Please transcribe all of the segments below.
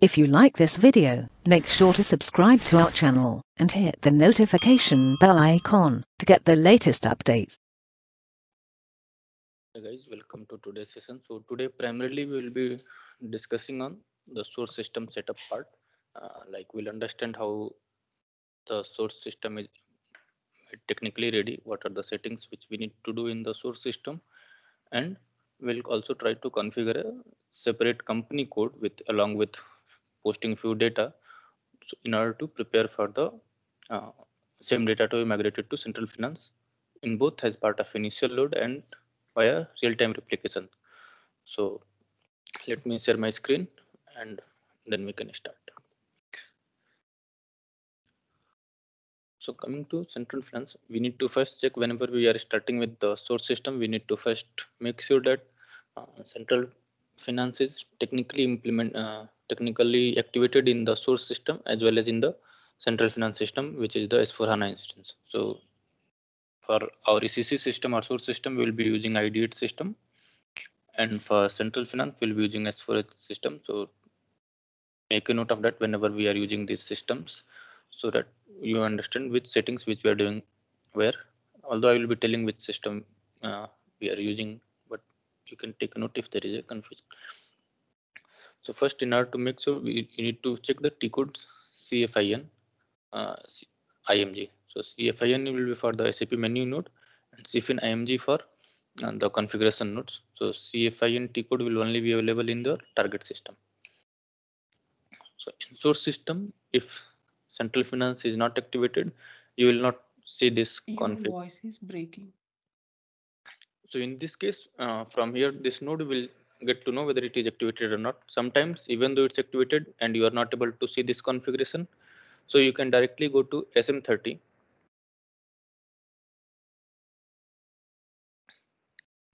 If you like this video, make sure to subscribe to our channel and hit the notification bell icon to get the latest updates. Hey guys, welcome to today's session. So today primarily we will be discussing on the source system setup part. Like we'll understand how the source system is technically ready, what are the settings which we need to do in the source system, and we'll also try to configure a separate company code along with posting few data in order to prepare for the uh, same data to be migrated to central finance in both as part of initial load and via real-time replication. So let me share my screen and then we can start. So coming to central finance, we need to first check whenever we are starting with the source system, we need to first make sure that central finance is technically activated in the source system as well as in the central finance system, which is the S4HANA instance. So for our ECC system or source system, we will be using ID8 system, and for central finance, we'll be using S4H system. So make a note of that whenever we are using these systems, so that you understand which settings which we are doing where. Although I will be telling which system we are using, but you can take a note if there is a confusion. So first, in order to make sure, you need to check the T codes CFIN IMG. So CFIN will be for the SAP menu node and CFIN IMG for the configuration nodes. So CFIN T code will only be available in the target system. So in source system, if central finance is not activated, you will not see this config. Your voice is breaking. So in this case, from here, this node will get to know whether it is activated or not. Sometimes, even though it's activated and you are not able to see this configuration, so you can directly go to SM30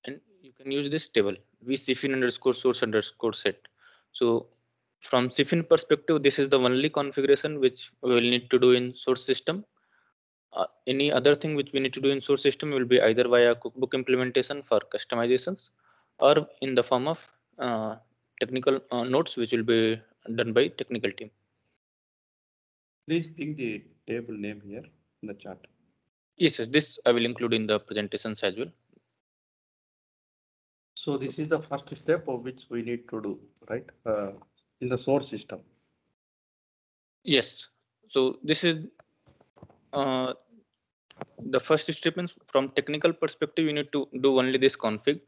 and you can use this table vcfin underscore source underscore set. So from CFIN perspective, this is the only configuration which we will need to do in source system. Any other thing which we need to do in source system will be either via cookbook implementation for customizations or in the form of technical notes which will be done by technical team. Please pick the table name here in the chat. Yes, this I will include in the presentations as well. So this is the first step of which we need to do, right? In the source system. Yes. So this is the first step. Means from technical perspective, you need to do only this config,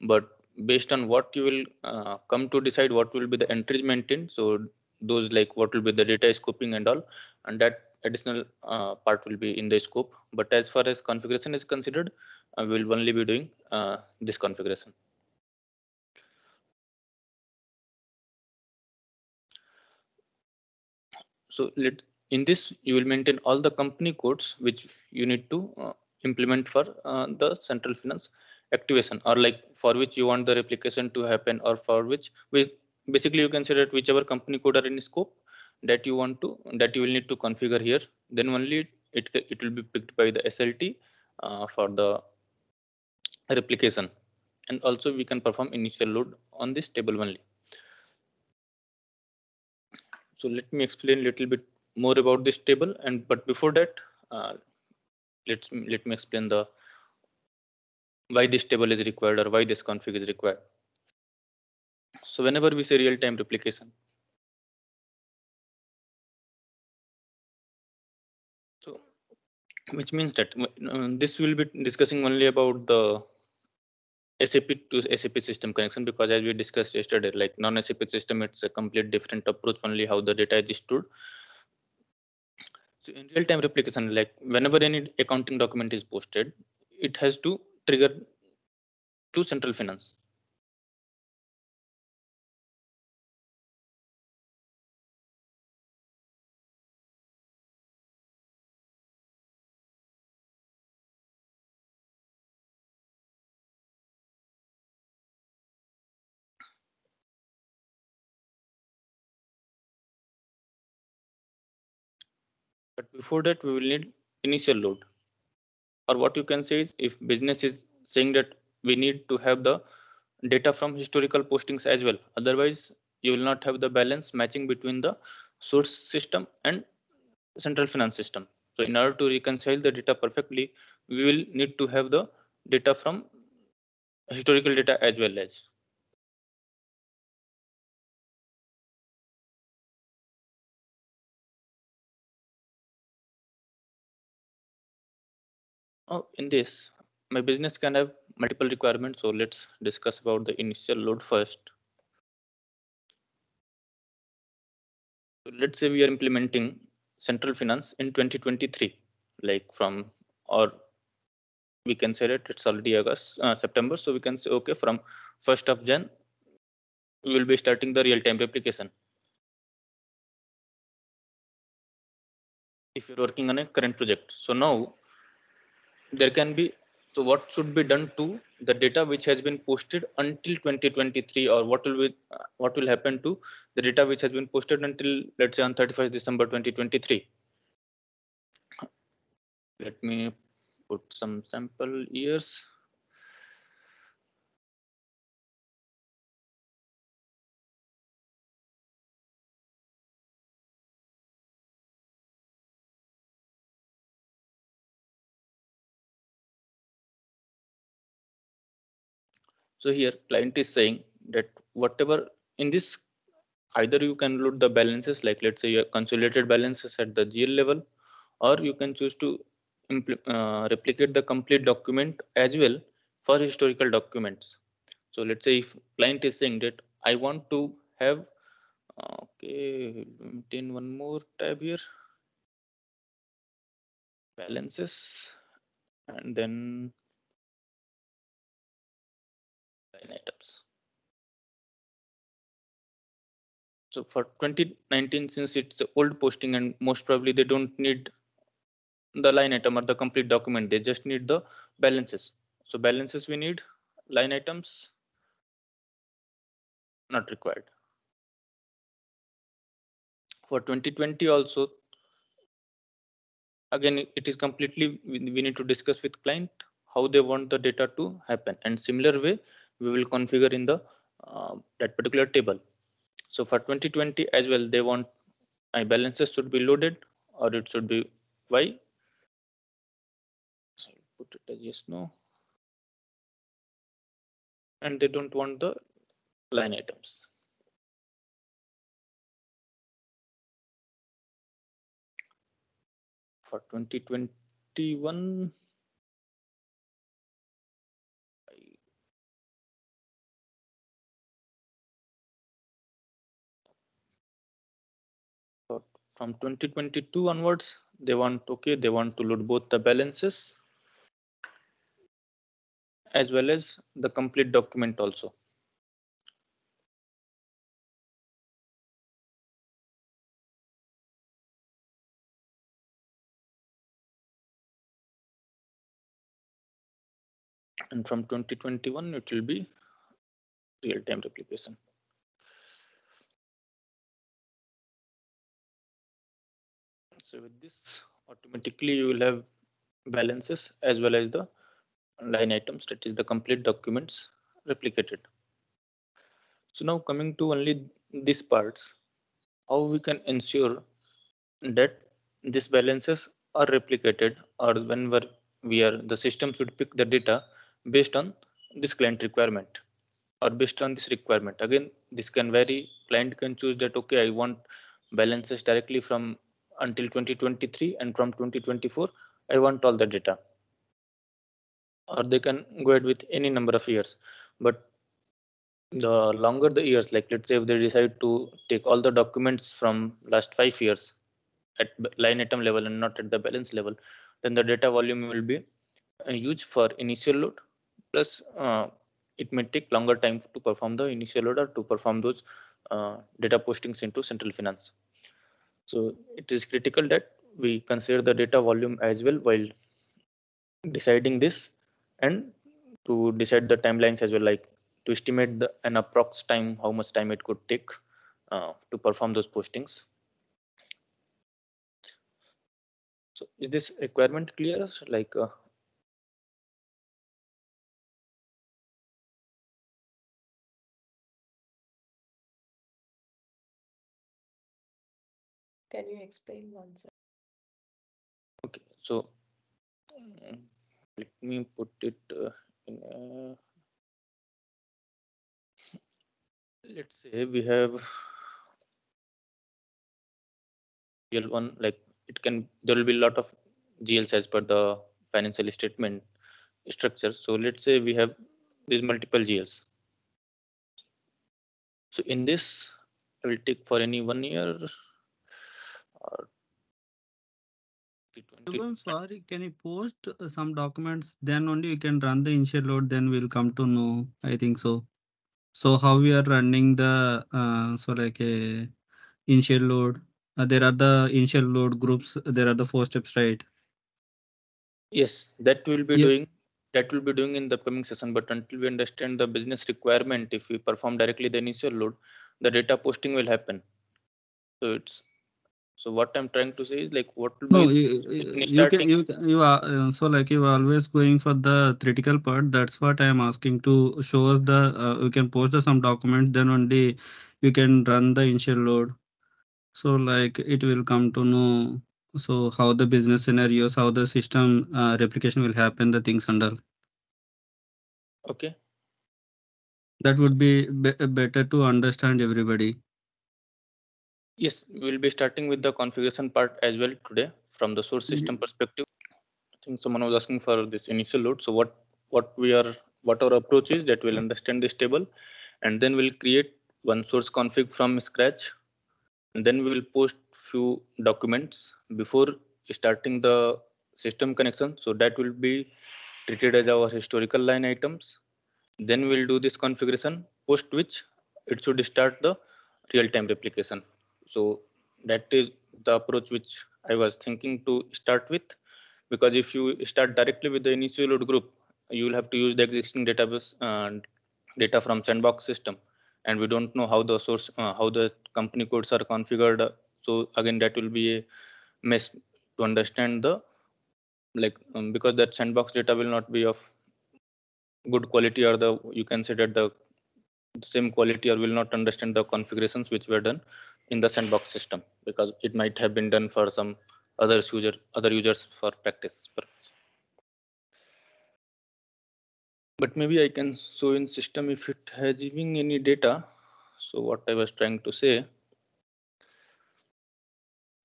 but based on what you will come to decide what will be the entries maintained. So those like what will be the data scoping and all, and that additional part will be in the scope. But as far as configuration is considered, we'll only be doing this configuration. So in this, you will maintain all the company codes which you need to implement for the central finance activation, or like for which you want the replication to happen, or for which basically you can say that whichever company code are in scope that you will need to configure here. Then only it will be picked by the SLT for the replication, and also we can perform initial load on this table only. So let me explain a little bit more about this table, but before that, let me explain the why this table is required or why this config is required. So whenever we say real-time replication, so which means that this will be discussing only about the SAP to SAP system connection, because as we discussed yesterday, like non-SAP system, it's a complete different approach, only how the data is stored. So in real-time replication, like whenever any accounting document is posted, it has to trigger to central finance. But before that, we will need initial load. Or what you can say is, if business is saying that we need to have the data from historical postings as well, otherwise you will not have the balance matching between the source system and central finance system. So in order to reconcile the data perfectly, we will need to have the data from historical data as well as. Oh, in this, my business can have multiple requirements. So let's discuss about the initial load first. So let's say we are implementing central finance in 2023, like from, or we can say that it's already September. So we can say, okay, from 1st of Jan, we will be starting the real-time replication. If you're working on a current project. So now there can be, so what should be done to the data which has been posted until 2023, or what will happen to the data which has been posted until, let's say, on 31st December 2023. Let me put some sample years. So here client is saying that whatever in this, either you can load the balances, like let's say your consolidated balances at the GL level, or you can choose to replicate the complete document as well for historical documents. So let's say if client is saying that I want to have, okay, maintain one more tab here, balances, and then line items. So for 2019, since it's old posting and most probably they don't need the line item or the complete document, they just need the balances. So balances we need, line items not required. For 2020 also, again it is completely, we need to discuss with client how they want the data to happen, and similar way we will configure in the that particular table. So for 2020 as well, they want my balances should be loaded or it should be Y. So I'll put it as yes, no, and they don't want the line items. For 2021, from 2022 onwards, they want, okay, they want to load both the balances as well as the complete document also. And from 2021, it will be real-time replication. So with this, automatically you will have balances as well as the line items, that is the complete documents replicated. So now coming to only these parts, how we can ensure that these balances are replicated, or whenever the system should pick the data based on this client requirement or based on this requirement. Again, this can vary. Client can choose that, okay, I want balances directly from until 2023, and from 2024 I want all the data, or they can go ahead with any number of years. But the longer the years, like let's say if they decide to take all the documents from last 5 years at line item level and not at the balance level, then the data volume will be huge for initial load, plus it may take longer time to perform the initial load or to perform those data postings into central finance. So it is critical that we consider the data volume as well while deciding this, and to decide the timelines as well, like to estimate an approx time, how much time it could take to perform those postings. So is this requirement clear? Like Can you explain once? Okay, so let me put it in a, let's say we have GL1, like it can, there will be a lot of GLs as per the financial statement structure. So let's say we have these multiple GLs. So in this, I will take for any 1 year or I'm sorry, can you post some documents? Then only you can run the initial load, then we'll come to know. I think so. So how we are running the so like a initial load. There are the initial load groups. There are the 4 steps, right? Yes, that will be Yeah. doing, that will be doing in the upcoming session. But until we understand the business requirement, if we perform directly the initial load, the data posting will happen. So it's, so what I'm trying to say is like what will No, be in starting. you are so like you are always going for the critical part. That's what I am asking to show us the you can post the some documents. Then only you can run the initial load. So like it will come to know so how the business scenarios, how the system replication will happen, the things and all. Okay. That would be better to understand everybody. Yes, we'll be starting with the configuration part as well today from the source system perspective. I think someone was asking for this initial load. So what our approach is that we'll understand this table, and then we'll create one source config from scratch, and then we will post few documents before starting the system connection. So that will be treated as our historical line items. Then we'll do this configuration, post which it should start the real-time replication. So that is the approach which I was thinking to start with, because if you start directly with the initial load group, you will have to use the existing database data from sandbox system, and we don't know how the source, how the company codes are configured. So again, that will be a mess to understand the, like because that sandbox data will not be of good quality, or the, you can say that the same quality, or will not understand the configurations which were done in the sandbox system, because it might have been done for some other users for practice purpose. But maybe I can show in system if it has giving any data. So what I was trying to say,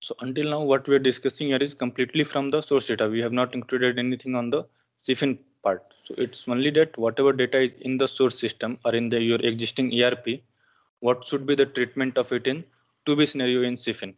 so until now what we are discussing here is completely from the source data. We have not included anything on the CFIN part. So it's only that whatever data is in the source system or in the your existing ERP, what should be the treatment of it in to be scenario in CFIN.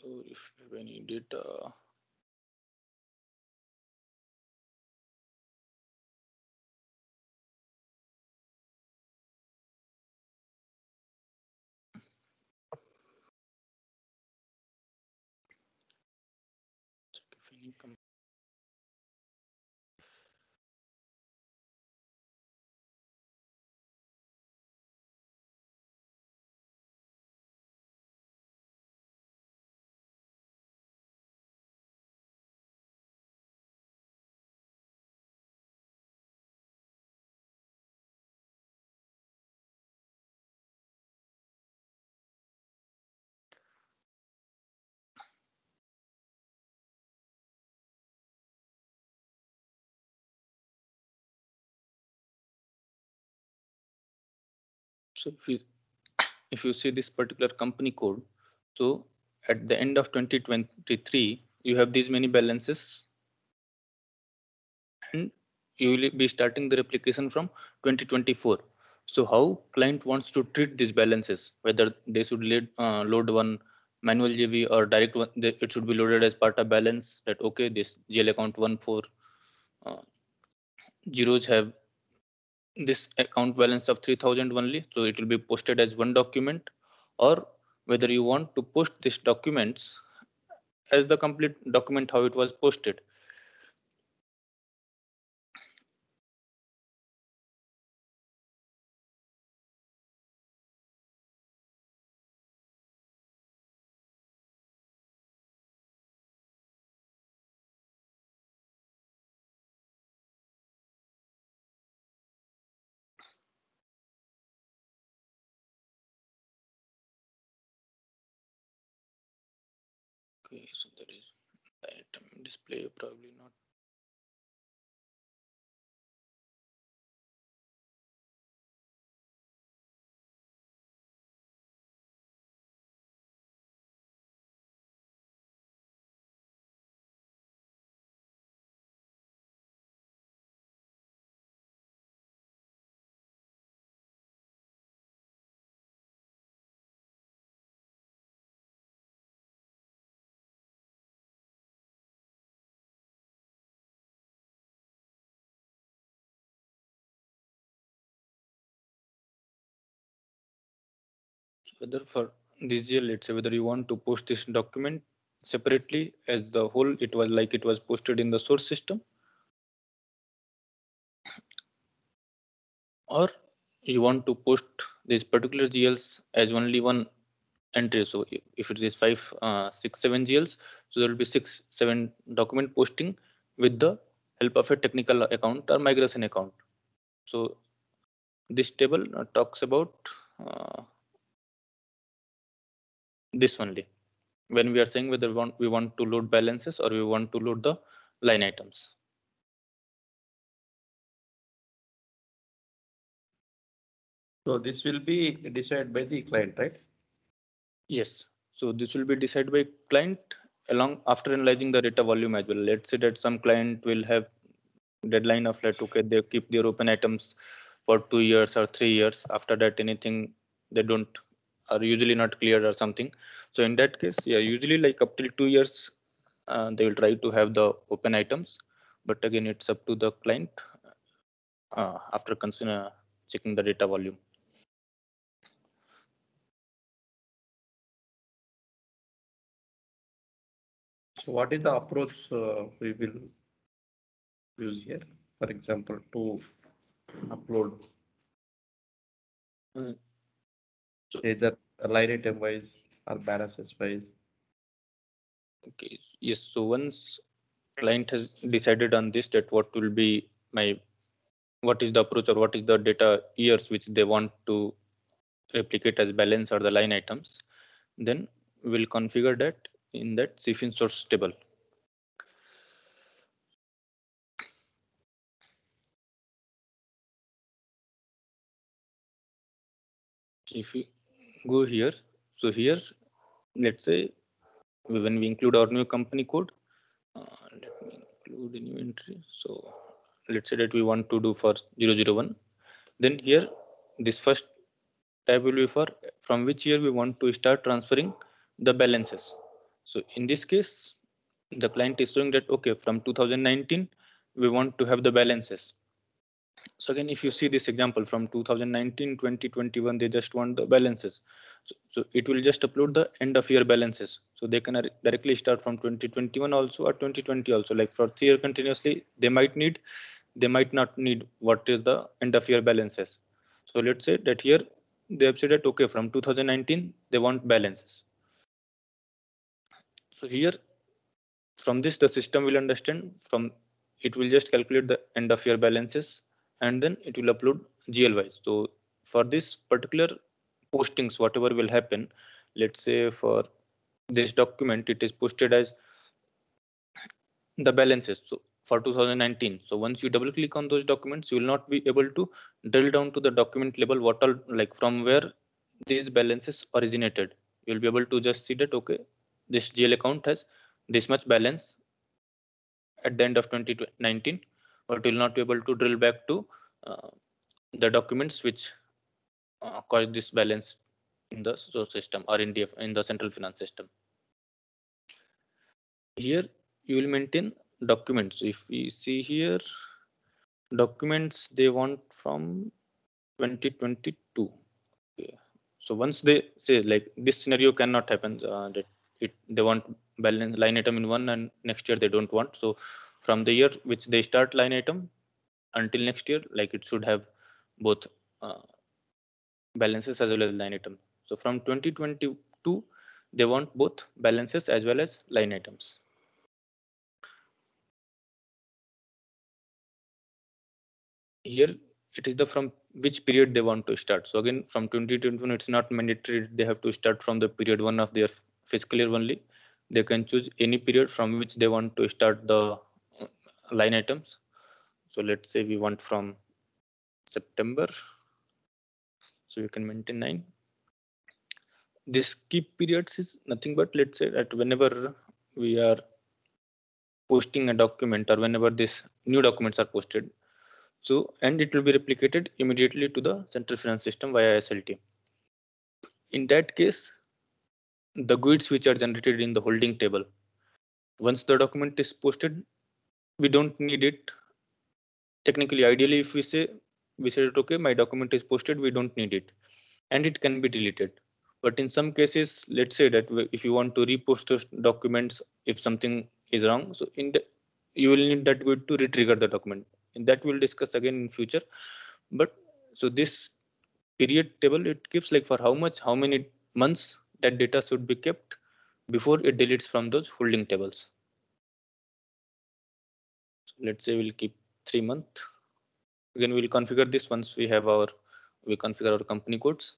So if you have any data, check if any so if you see this particular company code, so at the end of 2023, you have these many balances, and you will be starting the replication from 2024. So how client wants to treat these balances, whether they should load one manual GV or direct one, it should be loaded as part of balance, that okay, this GL account 14 zeros have this account balance of 3000 only, so it will be posted as one document, or whether you want to post these documents as the complete document how it was posted. Okay, so there is item display, probably not. Whether for this GL, let's say whether you want to post this document separately as the whole, it was like it was posted in the source system, or you want to post these particular GLs as only one entry. So if it is 5, 6, 7 GLs, so there will be 6, 7 document posting with the help of a technical account or migration account. So this table talks about this only, when we are saying whether we want to load balances or we want to load the line items. So this will be decided by the client, right? Yes. So this will be decided by client along after analyzing the data volume as well. Let's say that some client will have deadline of that, okay, they keep their open items for 2 years or 3 years. After that, anything they don't are usually not cleared or something. So in that case, yeah, usually like up till 2 years, they will try to have the open items. But again, it's up to the client after checking the data volume. So what is the approach we will use here? For example, to upload either line item wise or balances wise. Okay. Yes. So once client has decided on this, that what will be what is the approach or what is the data years which they want to replicate as balance or the line items, then we'll configure that in that CFIN source table. If we go here, so here, let's say when we include our new company code, let me include a new entry. So let's say that we want to do for 001. Then here, this first tab will be for from which year we want to start transferring the balances. So in this case, the client is showing that, okay, from 2019, we want to have the balances. So again, if you see this example from 2019, 2021, they just want the balances. So it will just upload the end of year balances. So they can directly start from 2021 also or 2020 also. Like for 3 year continuously, they might not need what is the end of year balances. So let's say that here they have said that, okay, from 2019, they want balances. So here, from this, the system will understand from it will just calculate the end of year balances and then it will upload GL wise. So for this particular postings, whatever will happen, let's say for this document, it is posted as the balances. So for 2019, so once you double click on those documents, you will not be able to drill down to the document level, what all, like from where these balances originated. You'll be able to just see that, okay, this GL account has this much balance at the end of 2019, but will not be able to drill back to the documents which caused this balance in the source system or in the central finance system. Here you will maintain documents. If we see here, documents they want from 2022. Okay. So once they say like this scenario cannot happen, that they want balance line item in one, and next year they don't want. So from the year which they start line item until next year, like it should have both balances as well as line item. So from 2022 they want both balances as well as line items. Here it is the from which period they want to start. So again, from 2021 it's not mandatory they have to start from the period 1 of their fiscal year only. They can choose any period from which they want to start the line items. So let's say we want from September, so you can maintain 9. This skip periods is nothing but, let's say that whenever we are posting a document or whenever these new documents are posted, so and it will be replicated immediately to the central finance system via SLT. In that case, the GUIDs which are generated in the holding table, once the document is posted, we don't need it. Technically, ideally, if we said okay, my document is posted, we don't need it, and it can be deleted. But in some cases, let's say that if you want to repost those documents, if something is wrong, so you will need that GUID to retrigger the document. And that we'll discuss again in future. But so this period table, it keeps like for how many months that data should be kept before it deletes from those holding tables. So let's say we'll keep 3 months. Again, we'll configure this once we configure our company codes.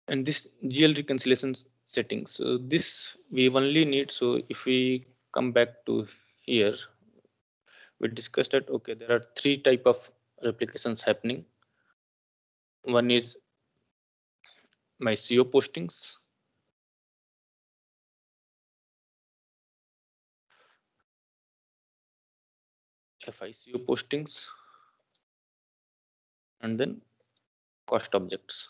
And this GL reconciliation settings, so this we only need. So if we come back to here, we discussed that okay, there are 3 type of replications happening. One is my CO postings, FICO postings, and then cost objects.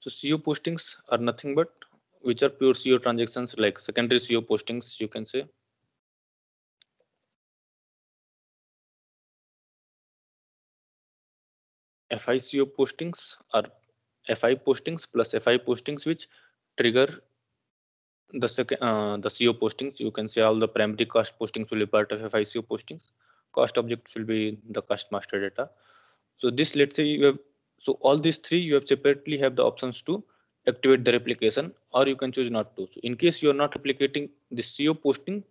So CO postings are nothing but which are pure CO transactions, like secondary CO postings, you can say. FICO postings are FI postings plus FI postings which trigger the CO postings. You can say all the primary cost postings will be part of FICO postings. Cost objects will be the cost master data. So this, let's say you have, so all these 3 you have separately have the options to activate the replication, or you can choose not to. So in case you are not replicating this CO posting,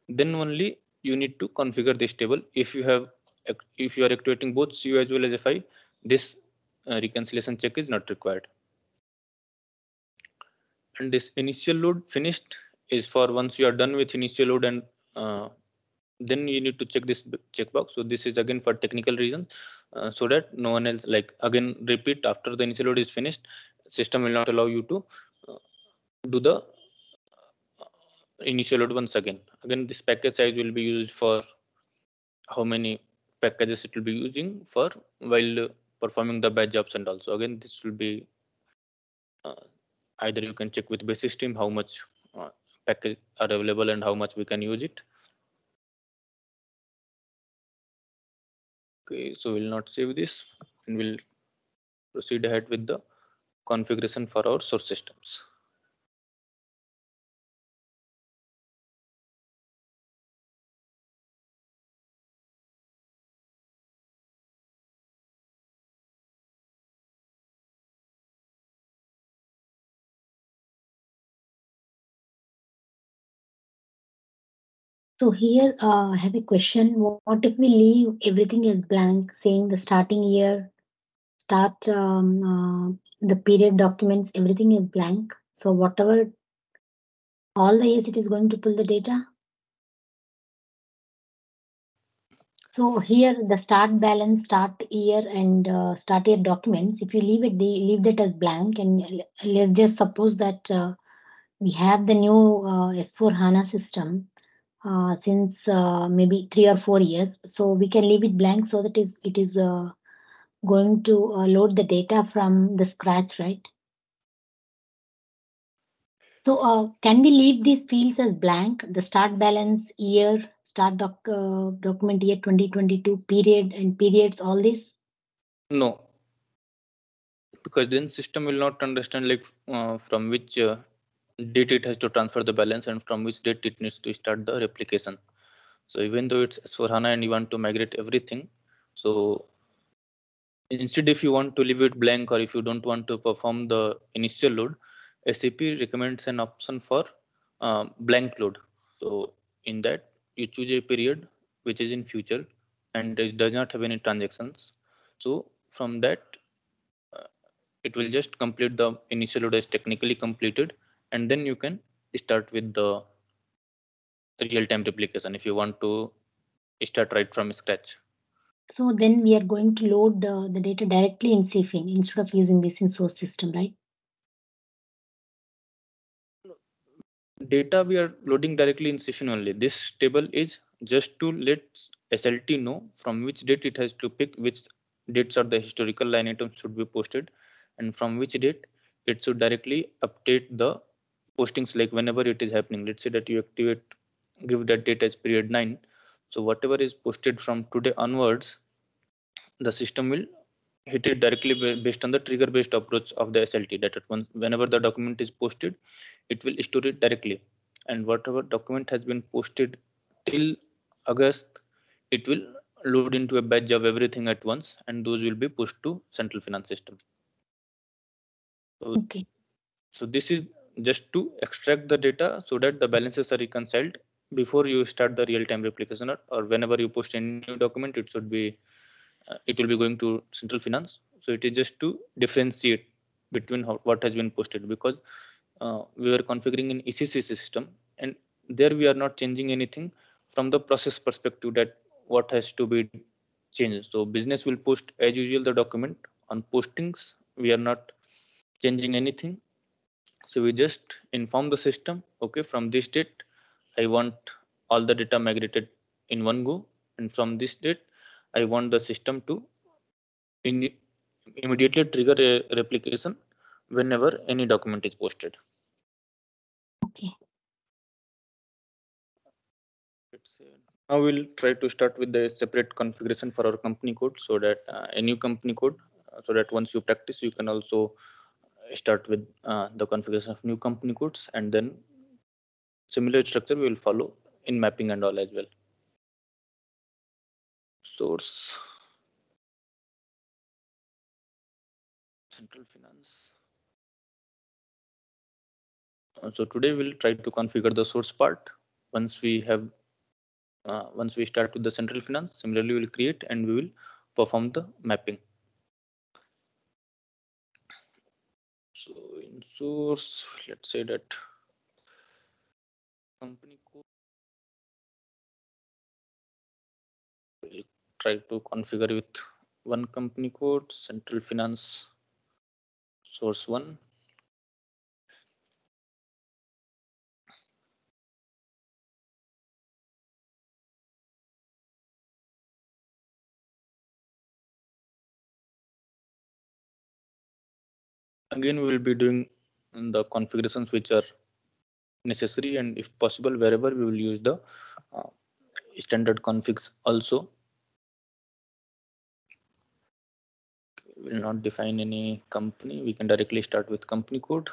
then only you need to configure this table. If you are activating both CO as well as FI, this reconciliation check is not required. And this initial load finished is for once you are done with initial load, and then you need to check this checkbox. So this is again for technical reason, so that no one else, like again repeat after the initial load is finished, system will not allow you to do the initial load once again. Again, this package size will be used for how many packages it will be using for while performing the batch jobs, and also again this will be either you can check with basis team how much package are available and how much we can use it. Okay, so we'll not save this and we'll proceed ahead with the configuration for our source systems. So here I have a question. What if we leave everything as blank, saying the starting year, the period documents, everything is blank. So whatever, all the years it is going to pull the data. So here the start balance, start year, and start year documents, if you leave that as blank, and let's just suppose that we have the new S4HANA system since maybe 3 or 4 years. So we can leave it blank so that it is going to load the data from the scratch, right? So can we leave these fields as blank, the start balance, year, start document year 2022 period and periods, all this? No, because then system will not understand like from which date it has to transfer the balance and from which date it needs to start the replication. So even though it's S4HANA and you want to migrate everything, so instead if you want to leave it blank or if you don't want to perform the initial load, SAP recommends an option for blank load. So in that you choose a period which is in future and it does not have any transactions. So from that it will just complete the initial load as technically completed, and then you can start with the real-time replication if you want to start right from scratch. So then we are going to load the data directly in CFIN instead of using this in source system, right? Data we are loading directly in session only. This table is just to let SLT know from which date it has to pick which dates are the historical line items should be posted, and from which date it should directly update the postings like whenever it is happening. Let's say that you activate give that date as period 9. So whatever is posted from today onwards, the system will hit it directly based on the trigger based approach of the SLT, that at once whenever the document is posted it will store it directly, and whatever document has been posted till August it will load into a batch of everything at once and those will be pushed to central finance system. So, okay. So this is just to extract the data so that the balances are reconciled before you start the real-time replication, or whenever you post a new document it should be it will be going to central finance. So it is just to differentiate between what has been posted, because we were configuring an ECC system and there we are not changing anything from the process perspective that what has to be changed. So business will post as usual the document on postings. We are not changing anything. So we just inform the system, okay, from this date I want all the data migrated in one go, and from this date I want the system to immediately trigger a replication whenever any document is posted. Okay. Now we'll try to start with the separate configuration for our company code, so that a new company code, so that once you practice you can also start with the configuration of new company codes, and then similar structure we will follow in mapping and all as well. Source, central finance. So today we'll try to configure the source part. Once we start with the central finance, similarly we'll create and we will perform the mapping. So in source, let's say that company code, we'll try to configure with one company code, central finance source 1. Again, we will be doing the configurations which are necessary, and if possible wherever we will use the standard configs also. We will not define any company. We can directly start with company code.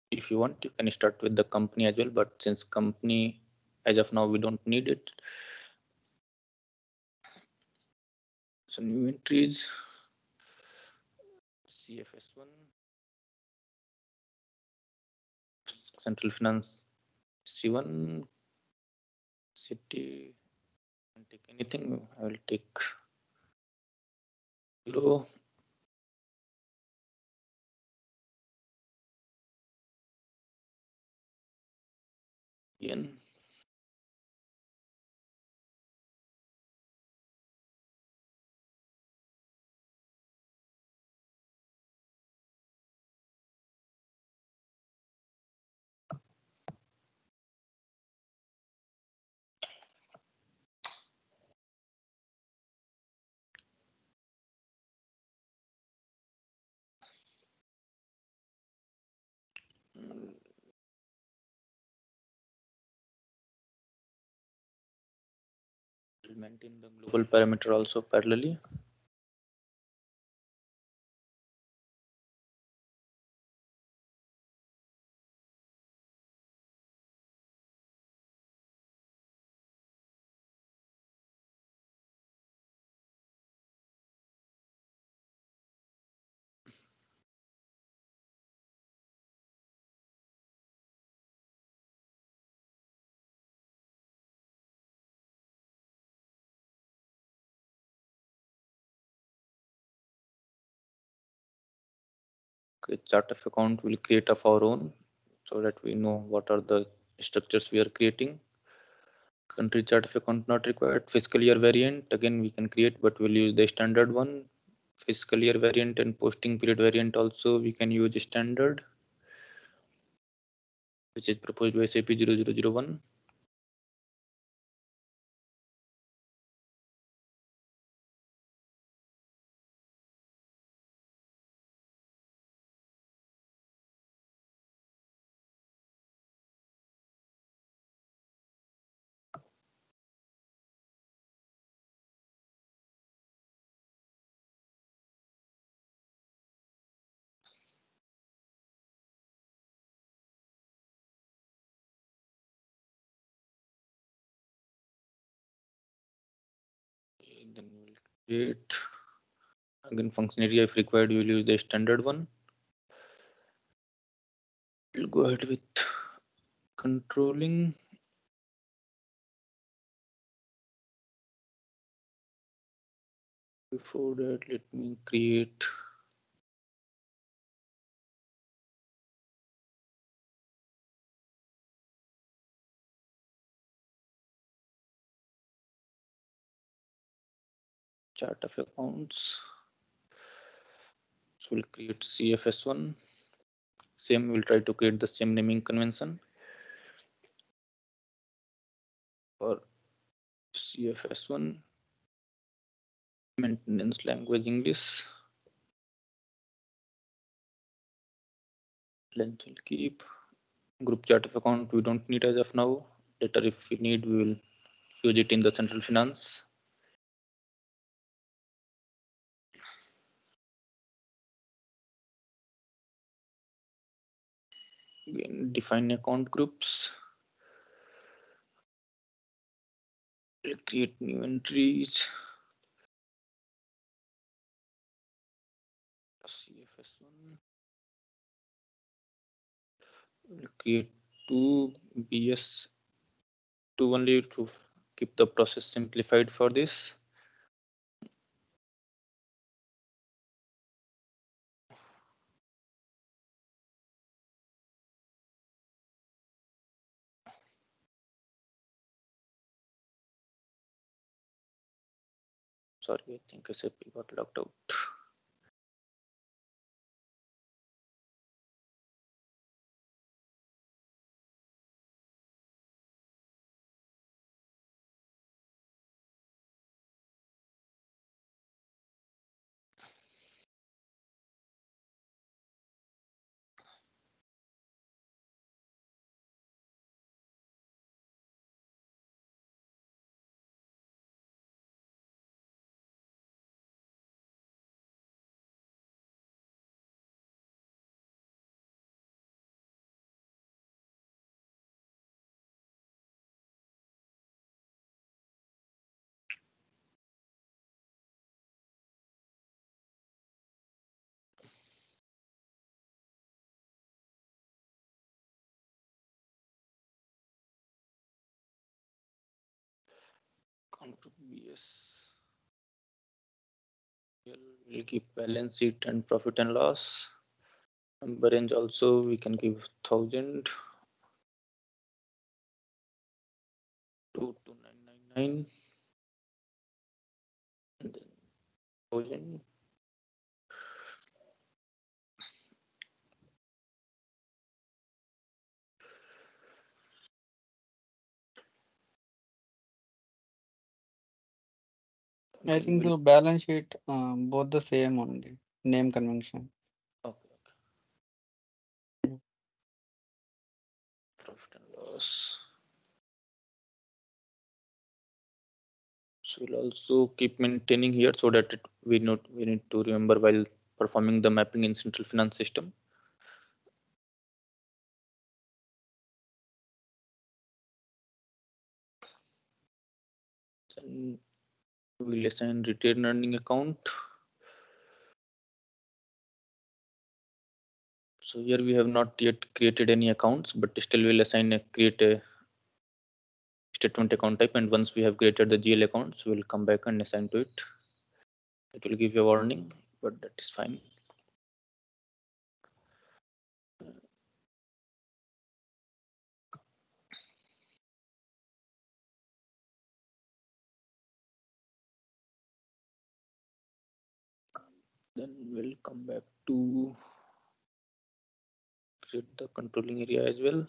If you want, you can start with the company as well, but since company as of now we don't need it. So new entries, CFS1, central finance C1, city, and take anything. I will take 0. N. will maintain the global parameter also parallelly. Okay, chart of account will create of our own so that we know what are the structures we are creating. Country chart of account not required. Fiscal year variant again we can create, but we'll use the standard one. Fiscal year variant and posting period variant also we can use standard, which is proposed by SAP 0001. Then we'll create again function area. If required, we'll use the standard one. We'll go ahead with controlling. Before that, let me create chart of accounts. So we'll create CFS1. Same, we'll try to create the same naming convention for CFS1. Maintenance language English. Length will keep. Group chart of account we don't need as of now. Later, if we need, we will use it in the central finance. Again, define account groups. We'll create new entries. CFS1. We'll create two BS, two only to keep the process simplified for this. Sorry, I think SAP got locked out. Come to BS. We'll give balance sheet and profit and loss. Number range also we can give 1000 to 2999 and then 1000. I think the balance sheet, both the same only, name convention. Okay. Profit and loss. So we'll also keep maintaining here so that we need to remember while performing the mapping in central finance system. Then we'll assign retained earning account. So here we have not yet created any accounts, but still we'll create a statement account type, and once we have created the GL accounts, we'll come back and assign to it. It will give you a warning, but that is fine. Then we'll come back to create the controlling area as well.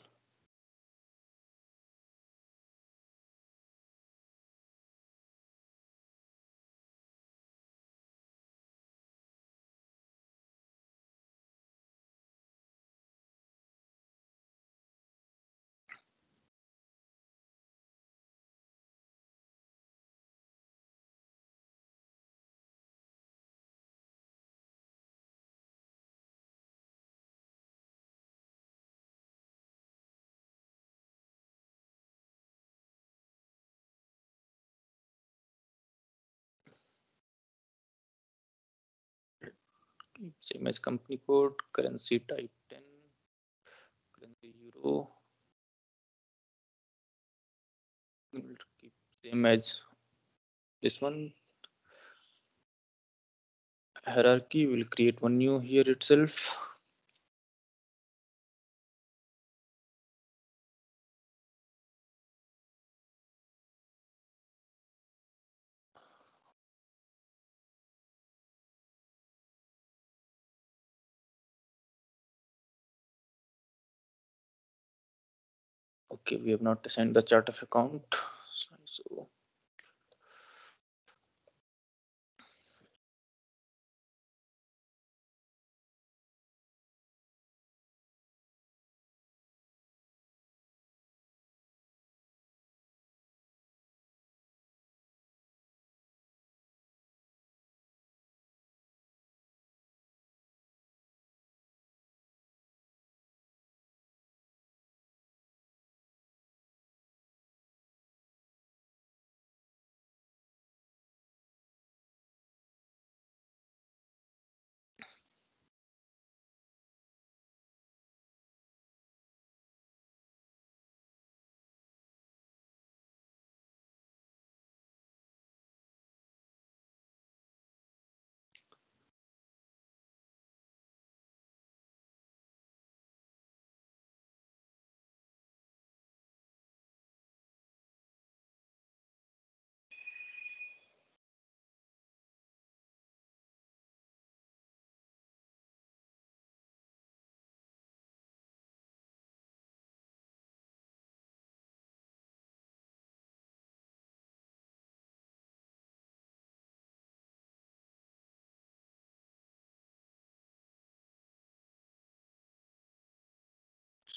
Same as company code, currency type 10, currency euro. We'll keep same as this one. Hierarchy, we'll create one new here itself. Okay, we have not assigned the chart of account. So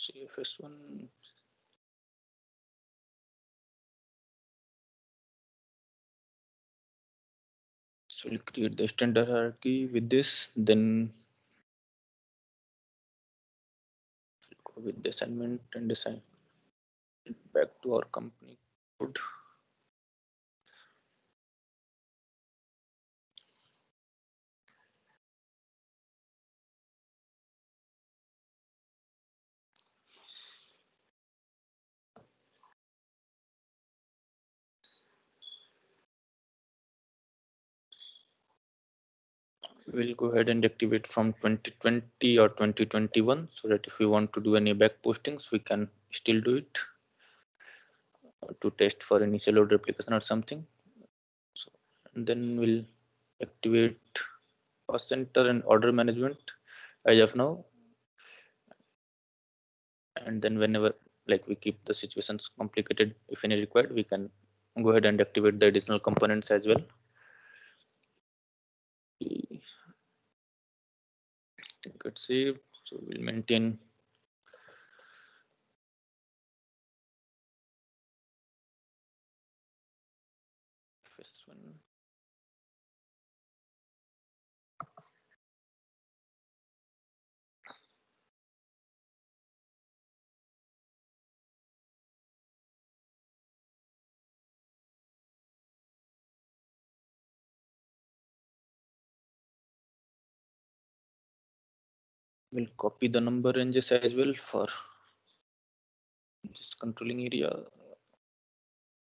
CFS1. So we'll create the standard hierarchy with this, then we'll go with the assignment and assign it back to our company code. We'll go ahead and activate from 2020 or 2021 so that if we want to do any back postings, we can still do it to test for initial load replication or something. So, and then we'll activate cost center and order management as of now. And then whenever like we keep the situations complicated, if any required, we can go ahead and activate the additional components as well. Get saved. So we'll maintain this one. We'll copy the number ranges as well for this controlling area.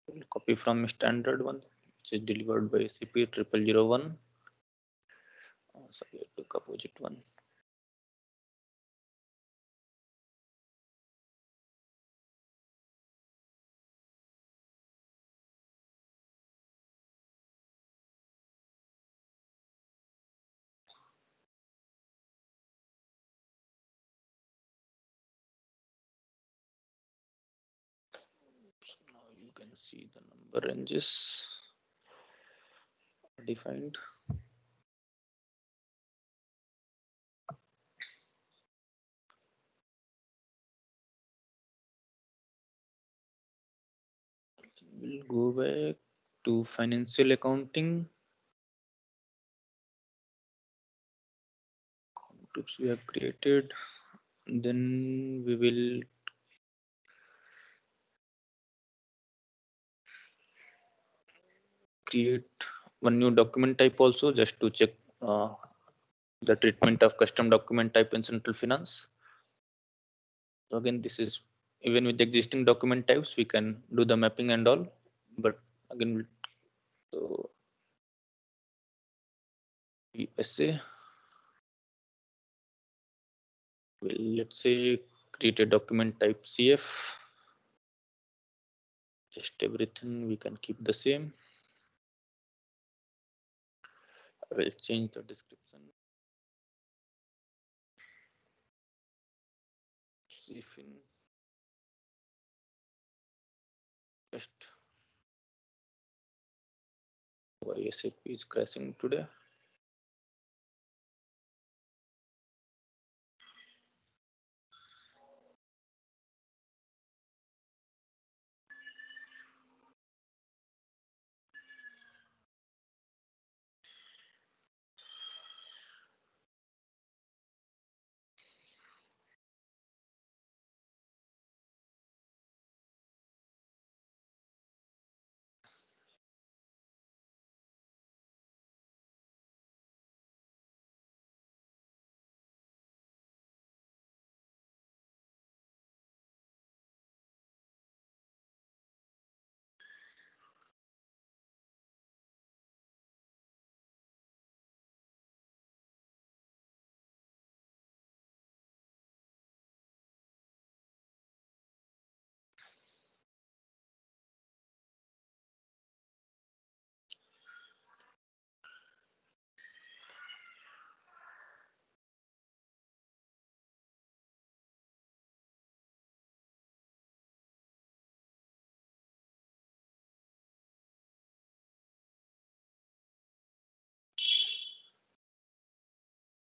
We'll copy from standard one, which is delivered by SAP 0001. So we took opposite one. So now you can see the number ranges are defined. We'll go back to financial accounting. Groups we have created. Then we will create one new document type also, just to check the treatment of custom document type in central finance. So again, this is even with existing document types, we can do the mapping and all. But again, so SA, well, let's say create a document type CF. Just everything we can keep the same. I will change the description. CF in just why SAP is crashing today.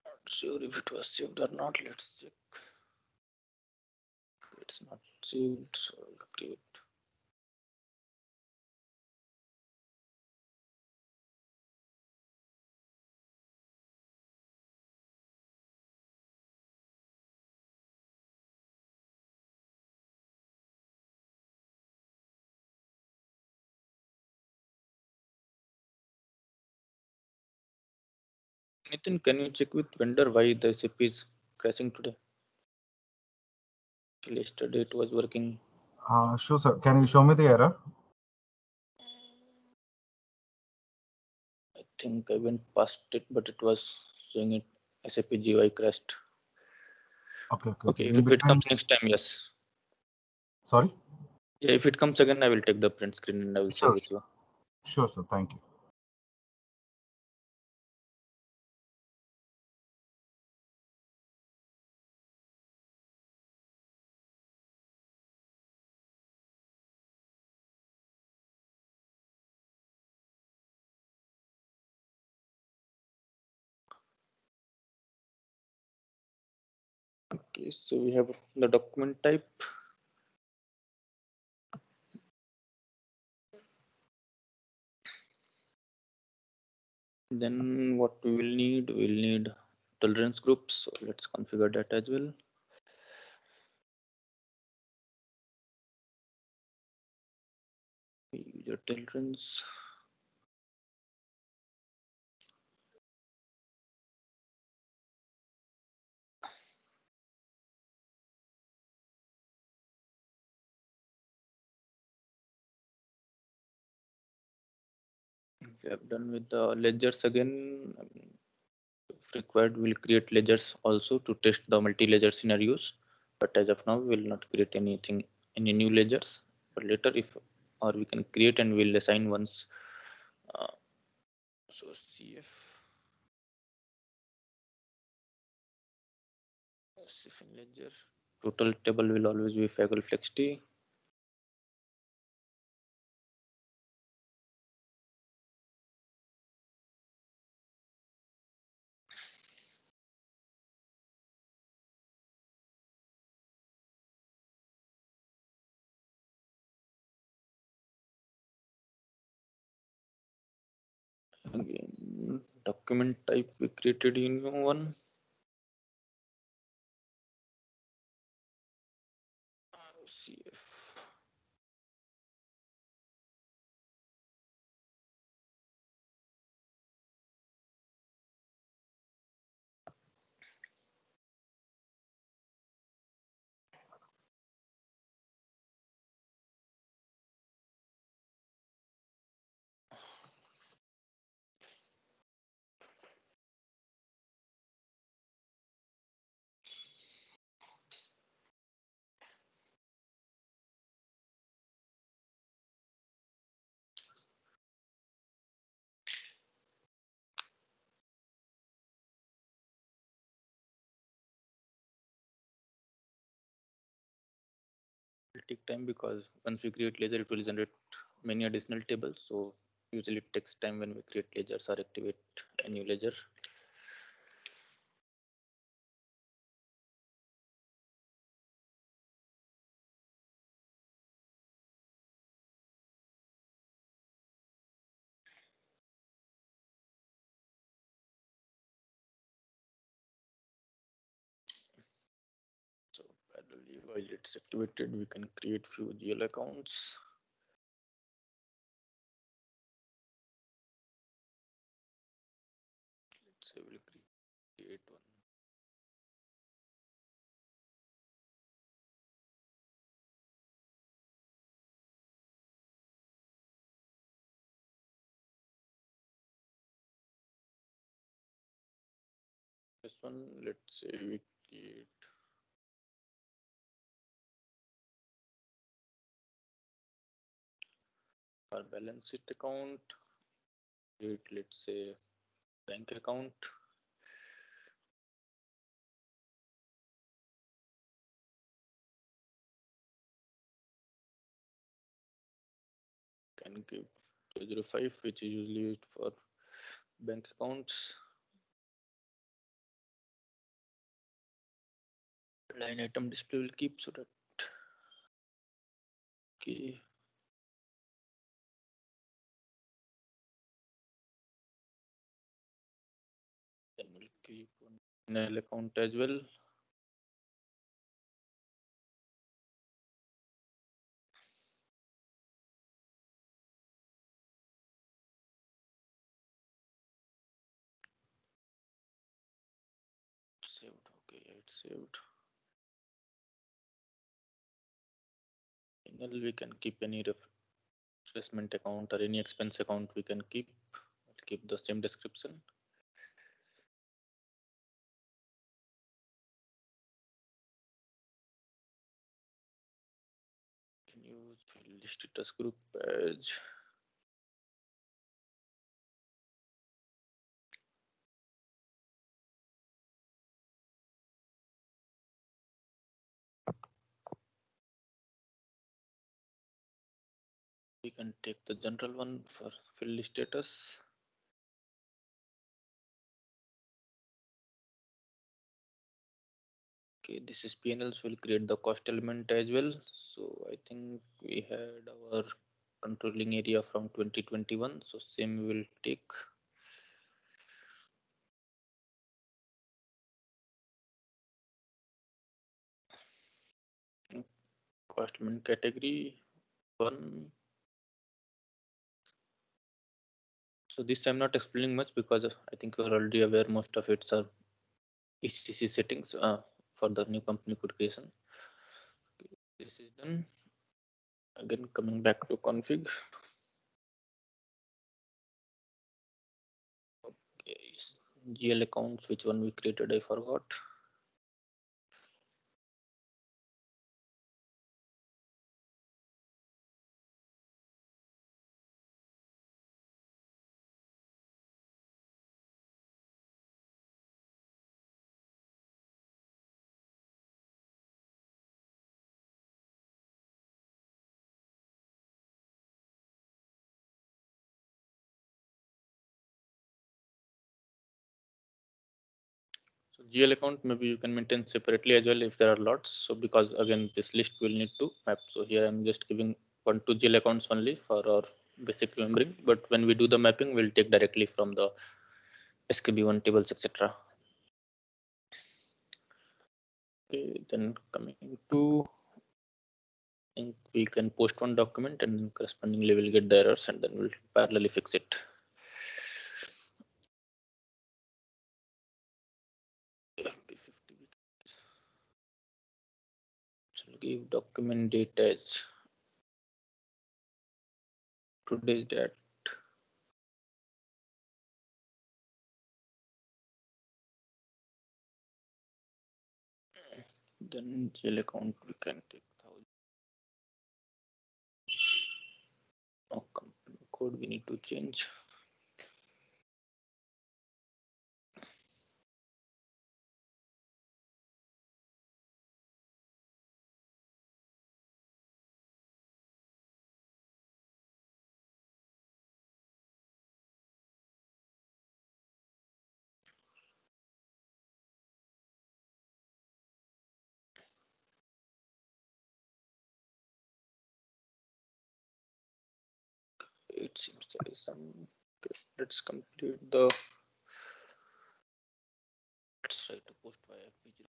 Not sure if it was saved or not. Let's check. It's not saved, so I'll create. Nitin, can you check with vendor why the SAP is crashing today? Till yesterday it was working. Sure, sir. Can you show me the error? I think I went past it, but it was showing it SAP GUI crashed. Okay. Okay, if it comes next time, yes. Sorry? Yeah, if it comes again, I will take the print screen and I will share with you. Sure, sir. Thank you. Okay, so we have the document type. Then what we will need, we'll need tolerance groups. So let's configure that as well. User tolerance. We have done with the ledgers again. If required, we'll create ledgers also to test the multi-ledger scenarios. But as of now, we will not create any new ledgers. But later, if or we can create and we'll assign ones. So CF in ledger. Total table will always be Faggle flex T. Again, document type we created in one. CF. Will take time because once we create ledger, it will generate many additional tables. So usually it takes time when we create ledgers or activate a new ledger. So parallelly, while it's activated, we can create few GL accounts. Let's say we'll create one. This one, let's say we create our balance sheet account. Create, let's say, bank account. Can give 205, which is usually used for bank accounts. Line item display will keep so that okay. Then we'll keep one Nil account as well. Saved. Okay, it's saved. Nil we can keep any replacement account or any expense account we can keep. Keep the same description. Can use field status group page. We can take the general one for field status. Okay, this is P&L, so we'll create the cost element as well. So I think we had our controlling area from 2021, so same we will take. cost element category 1. So this I'm not explaining much because I think you're already aware most of it's are ECC settings for the new company code creation. This is done. Again, coming back to config. Okay, GL accounts, which one we created, I forgot. So GL account, maybe you can maintain separately as well if there are lots. So because again, this list will need to map. So here I'm just giving 1 to GL accounts only for our basic remembering. But when we do the mapping, we'll take directly from the SKB1 tables, etc. Okay, then coming to, I think we can post one document and correspondingly we'll get the errors and then we'll parallelly fix it. So give document date as today's date. Then GL account we can take 1000. Oh, company code we need to change. It seems there is some. Okay, let's complete the. Let's try to post via page.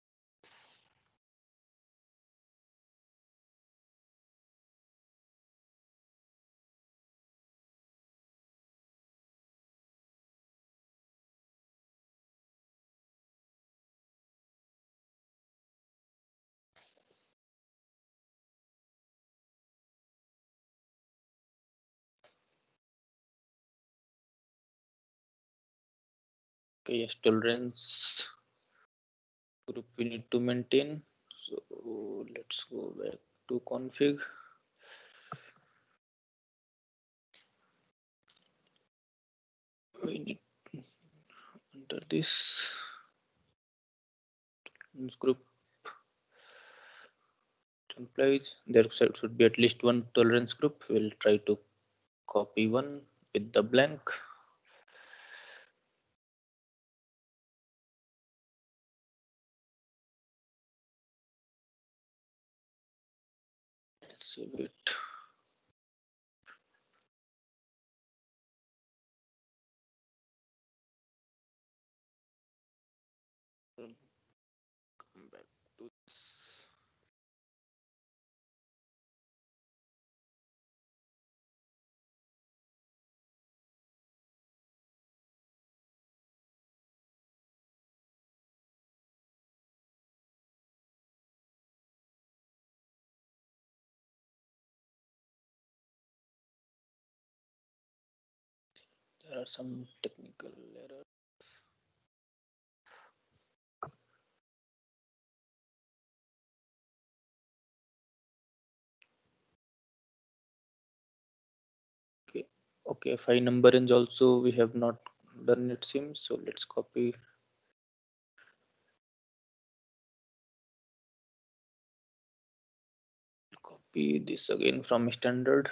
Okay, yes, tolerance group we need to maintain. So let's go back to config. We need under this group employees. There should be at least one tolerance group. We'll try to copy one with the blank. Let's save it. Come back to this. There are some technical errors. Okay, okay, 5 number range also we have not done, it seems. So let's copy. Copy this again from standard.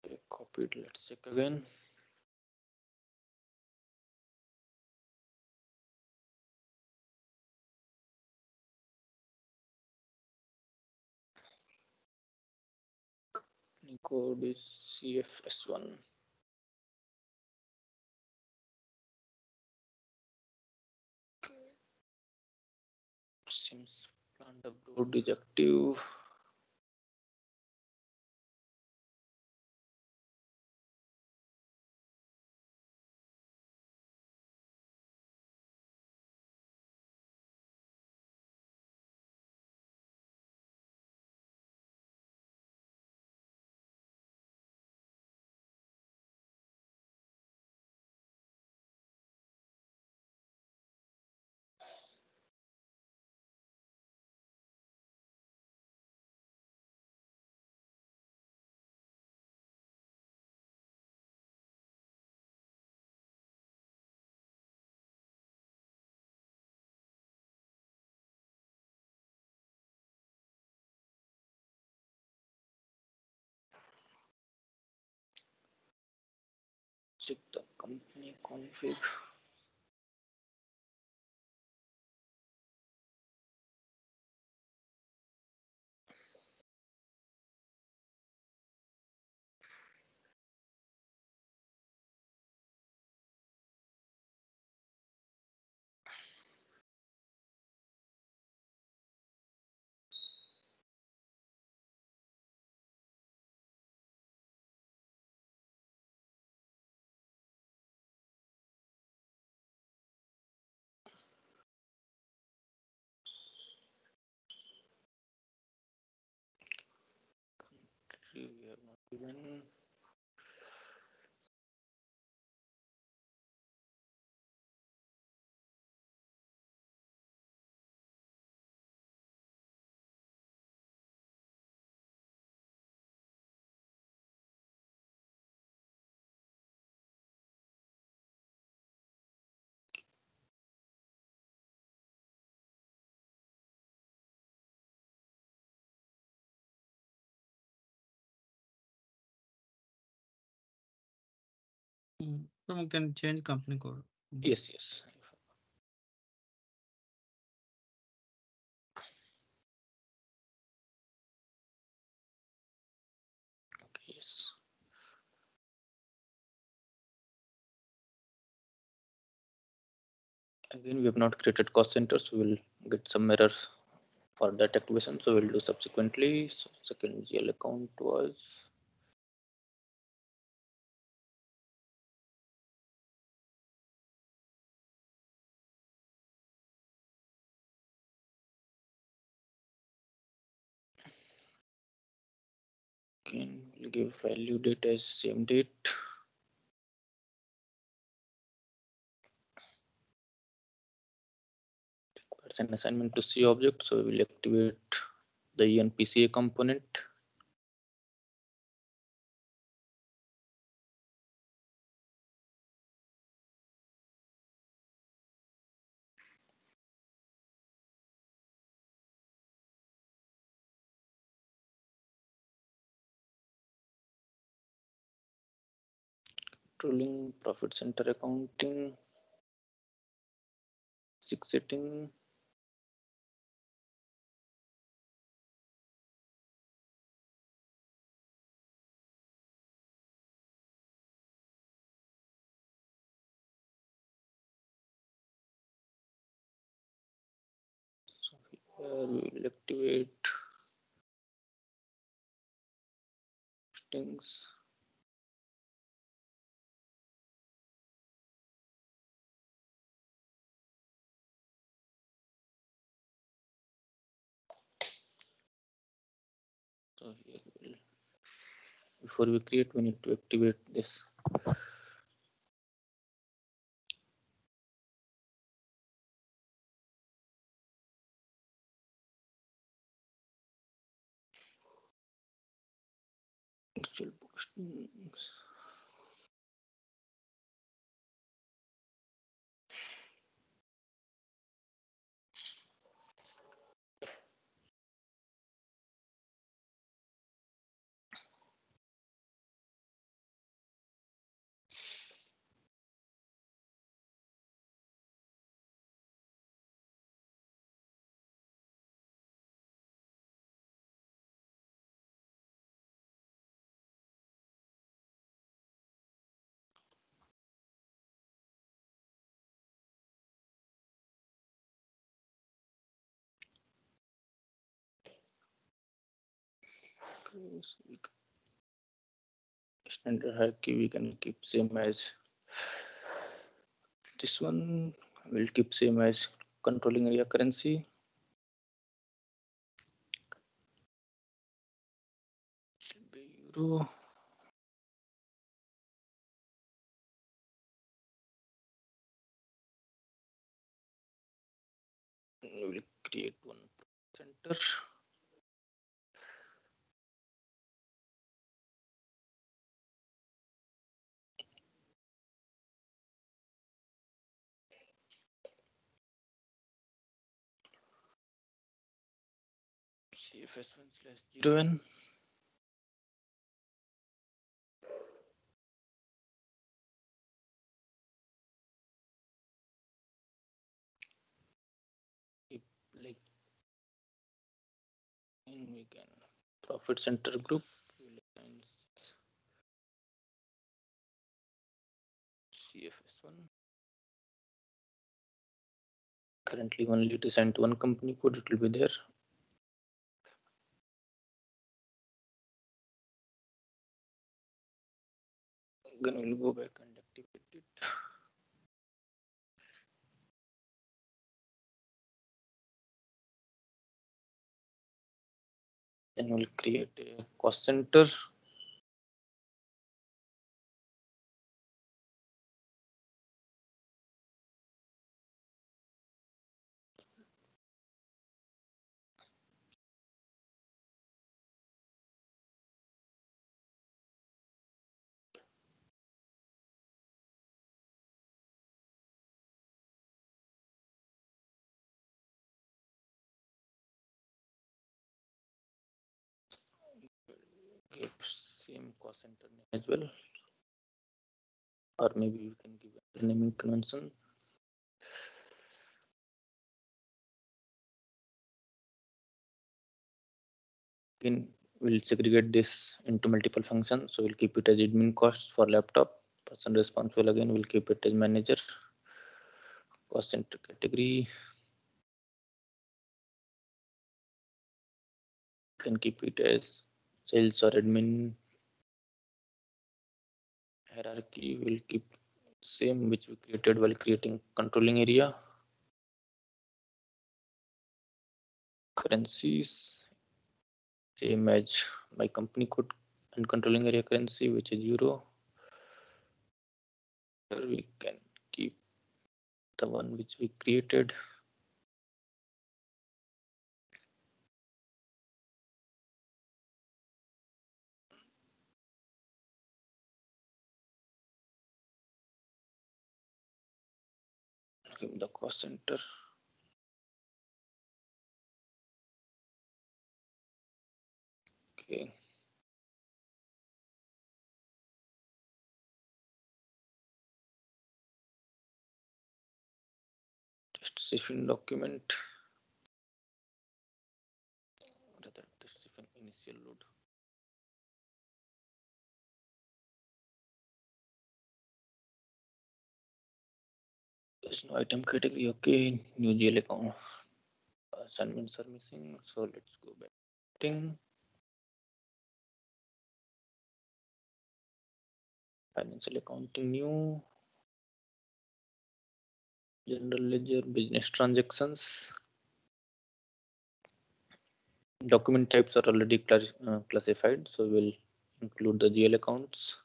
Okay, copied. Let's check again. company code is CFS1. Seems plant abroad is active. Check the company config. We have not given. So we can change company code. Yes. Okay, yes. Again, we have not created cost center, so we'll get some errors for that activation. So we'll do subsequently. So second GL account was again, we'll give value date as same date. Requires an assignment to C object, so we will activate the ENPCA component. Controlling profit center accounting, 6 setting. So here we will activate things. So here we will, before we create, we need to activate this. Actual postings. Standard hierarchy we can keep same as this one. Will keep same as controlling area currency. Should be euro. We will create one center. CFS1/0n. Like we can profit center group. CFS1. Currently only it is assigned to one company code. It will be there. Then we'll go back and activate it. Then we'll create a cost center. Give same cost center name as well, or maybe you can give a naming convention. Again, we'll segregate this into multiple functions. So we'll keep it as admin costs for laptop. Person responsible, again we'll keep it as manager. Cost center category. You can keep it as sales or admin. Hierarchy will keep same which we created while creating controlling area. Currencies same as my company code and controlling area currency, which is euro. Here we can keep the one which we created. Give the cost center. Okay. Just session document. Rather, just session initial load. There's no item category. Okay, new GL account. Assignments are missing. So let's go back. Financial accounting new. General ledger, business transactions. Document types are already classified, so we'll include the GL accounts.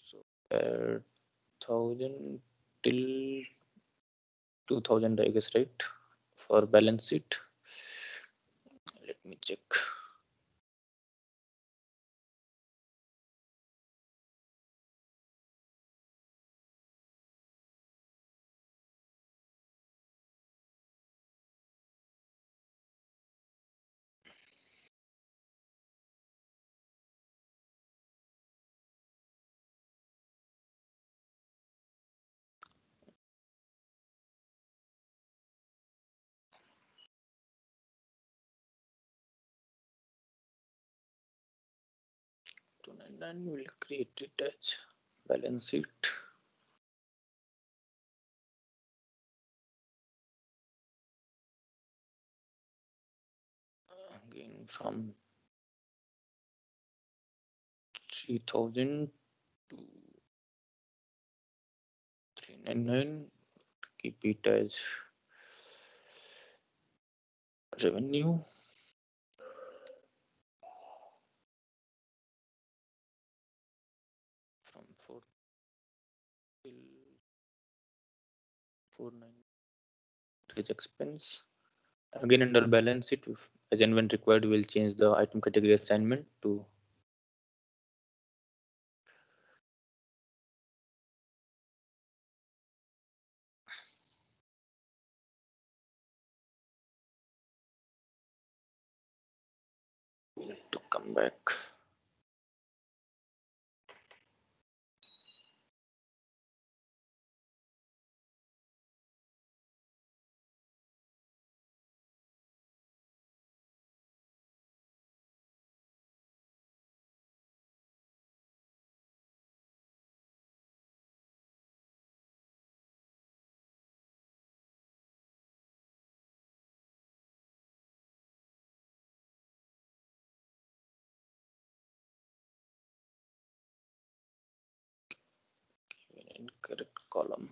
So 1,000 till 2,000, I guess, right? For balance sheet. Let me check. And then we'll create it as balance sheet. again from 3000 to 399. Keep it as revenue. From 4 till 49 is expense. Again, under balance sheet, as and when required, we will change the item category assignment to come back. Incorrect column.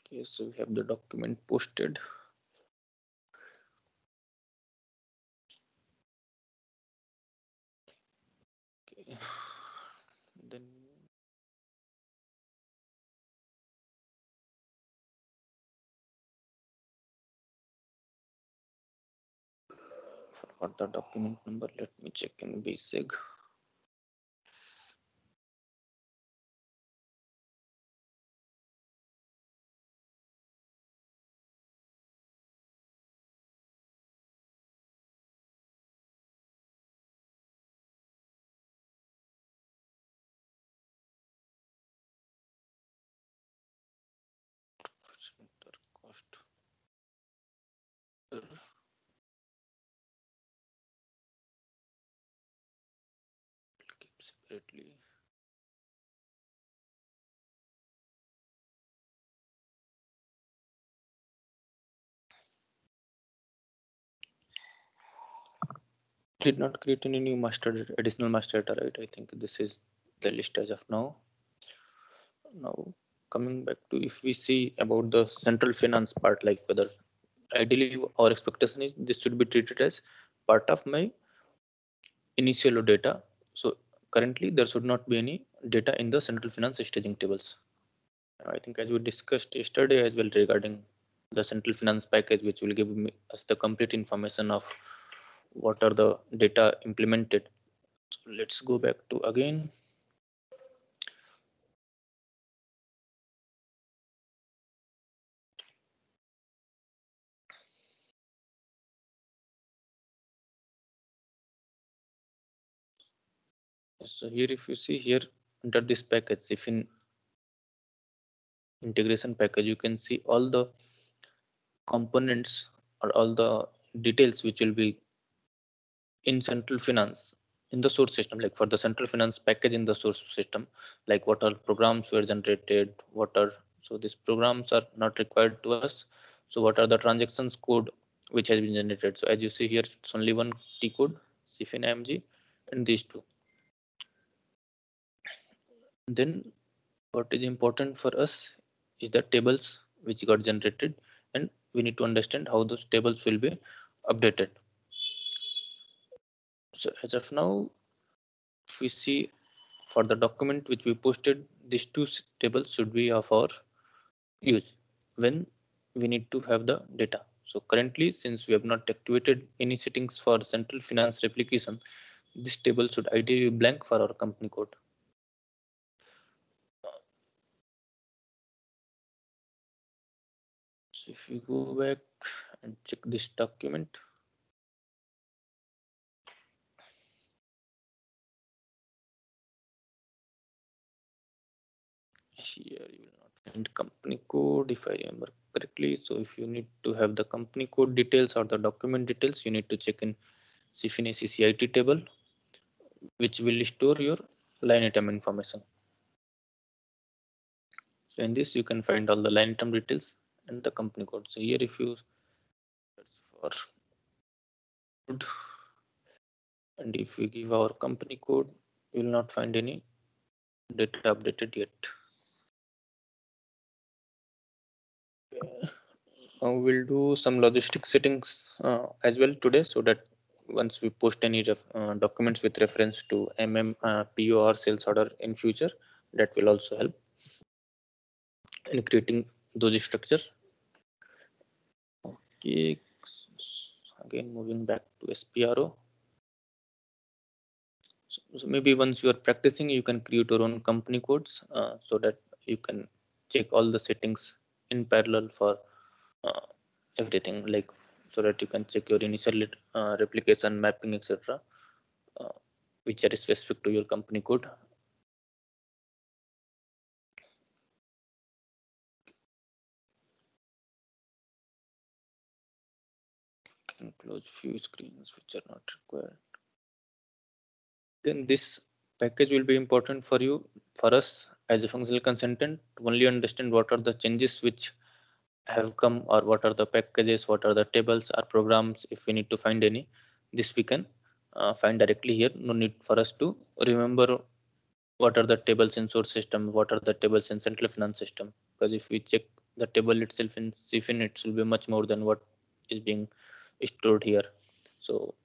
Okay, so we have the document posted. Okay. Then for the document number, let me check in BSig. Center cost. Keep separately. Did not create any new additional master data, right? I think this is the list as of now. Now coming back to, if we see about the central finance part, like whether ideally our expectation is this should be treated as part of my initial data. So currently there should not be any data in the central finance staging tables. I think as we discussed yesterday as well regarding the central finance package, which will give us the complete information of what are the data implemented. So let's go back to again. So here, if you see here under this package, if in integration package, you can see all the components or all the details which will be in central finance in the source system, like for the central finance package in the source system, like what are programs were generated, what are, so these programs are not required to us. So what are the transactions code which has been generated? So as you see here, it's only one T code, CFIN IMG, and these two. Then what is important for us is the tables which got generated, and we need to understand how those tables will be updated. So as of now, if we see for the document which we posted, these two tables should be of our use when we need to have the data. So currently, since we have not activated any settings for central finance replication, this table should ideally be blank for our company code. So if you go back and check this document, here you will not find company code if I remember correctly. So if you need to have the company code details or the document details, you need to check in CFIN ACCIT table, which will store your line item information. So in this, you can find all the line item details and the company code. So here, if you search for code, and if we give our company code, you will not find any data updated yet. Now we'll do some logistic settings as well today, so that once we post any documents with reference to PO or sales order in future, that will also help in creating those structures. Okay, again moving back to SPRO. So maybe once you are practicing, you can create your own company codes so that you can check all the settings in parallel for everything, like so that you can check your initial replication, mapping, etc., which are specific to your company code. Can close few screens which are not required. Then this package will be important for you, for us as a functional consultant, to only understand what are the changes which have come, or what are the packages, what are the tables or programs. If we need to find any, this we can find directly here. No need for us to remember what are the tables in source system, what are the tables in central finance system, because if we check the table itself in CFIN, it will be much more than what is being stored here. So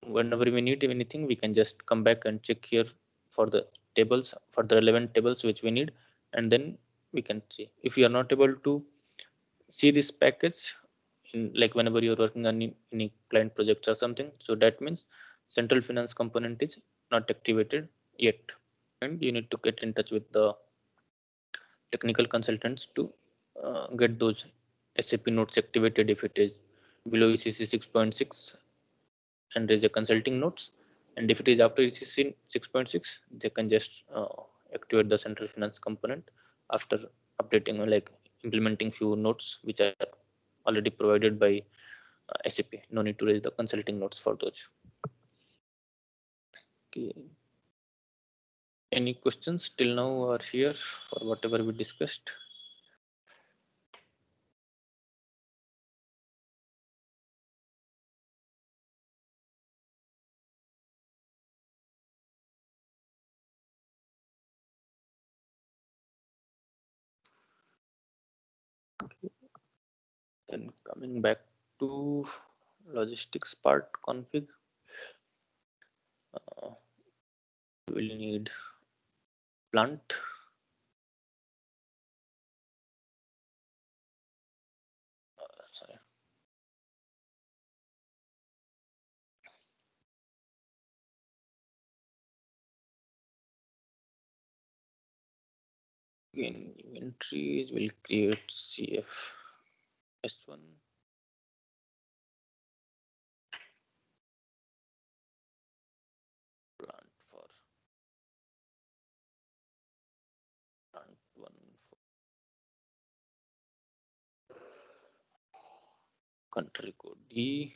whenever we need anything, we can just come back and check here for the tables, for the relevant tables which we need, and then we can see. If you are not able to see this package in, like whenever you're working on any client projects or something, so that means central finance component is not activated yet, and you need to get in touch with the technical consultants to get those SAP notes activated if it is below ECC 6.6 and there's a consulting notes, and if it is after ECC 6.6, they can just activate the central finance component after updating, like implementing few notes which are already provided by SAP. No need to raise the consulting notes for those. Okay. Any questions till now or here for whatever we discussed? Okay. Then coming back to logistics part config, we'll need plant, sorry, again inventories will create CF S1, plant for plant 1 for country code D,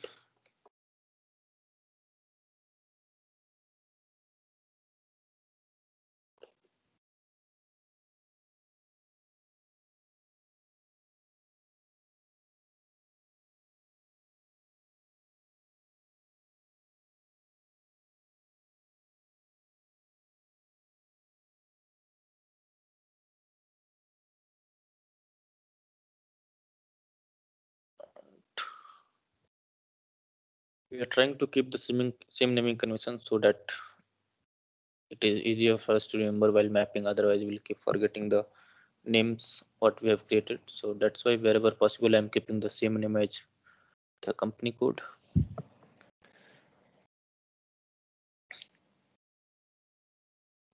we are trying to keep the same naming convention so that it is easier for us to remember while mapping. Otherwise, we'll keep forgetting the names what we have created. So that's why wherever possible, I'm keeping the same name as the company code.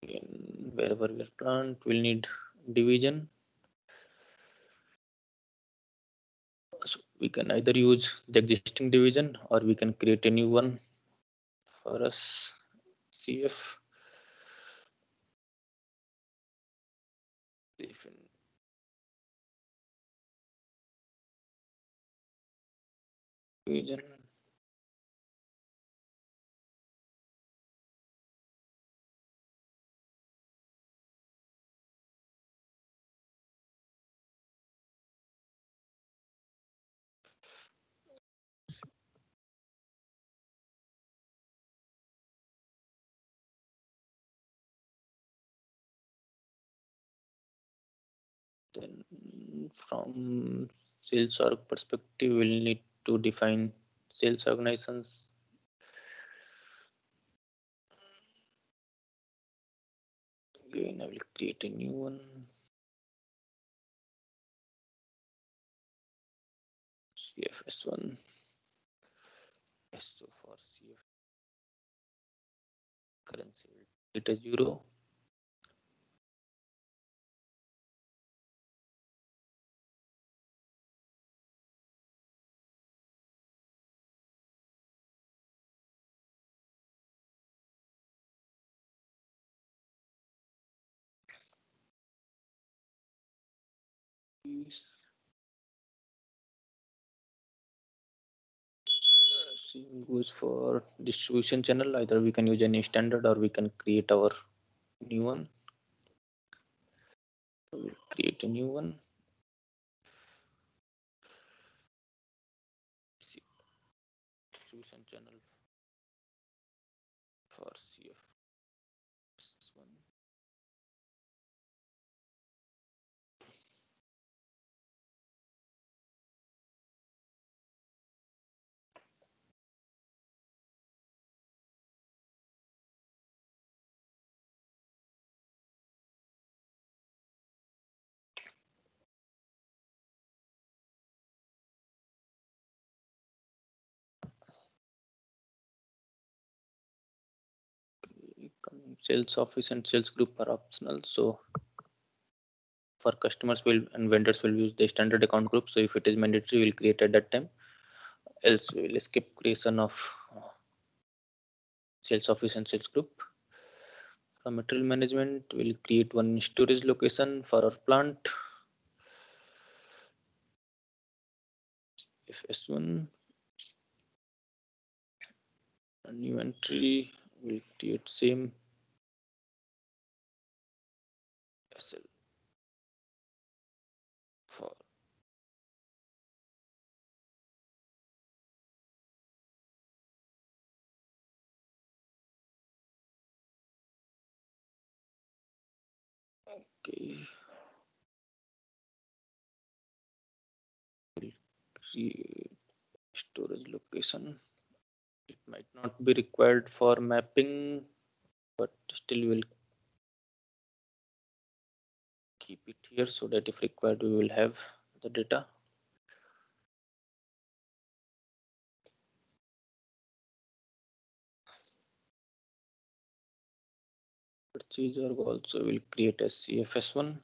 And wherever we are plant, we'll need division. So we can either use the existing division or we can create a new one. For us, CF division. Then from sales org perspective, we'll need to define sales organizations. Again, I will create a new one. CFS1. So for CF currency, it is euro. Same goes for distribution channel. Either we can use any standard or we can create our new one. We'll create a new one. Distribution channel for CF1. Sales office and sales group are optional. So for customers will and vendors will use the standard account group. So if it is mandatory, we'll create at that time. Else we will skip creation of sales office and sales group. For material management, we'll create one storage location for our plant. If S1 a new entry, we'll create same SL for okay. We'll create storage location. It might not be required for mapping, but still we'll keep it here so that if required, we will have the data. Purchase org also will create a CFS1.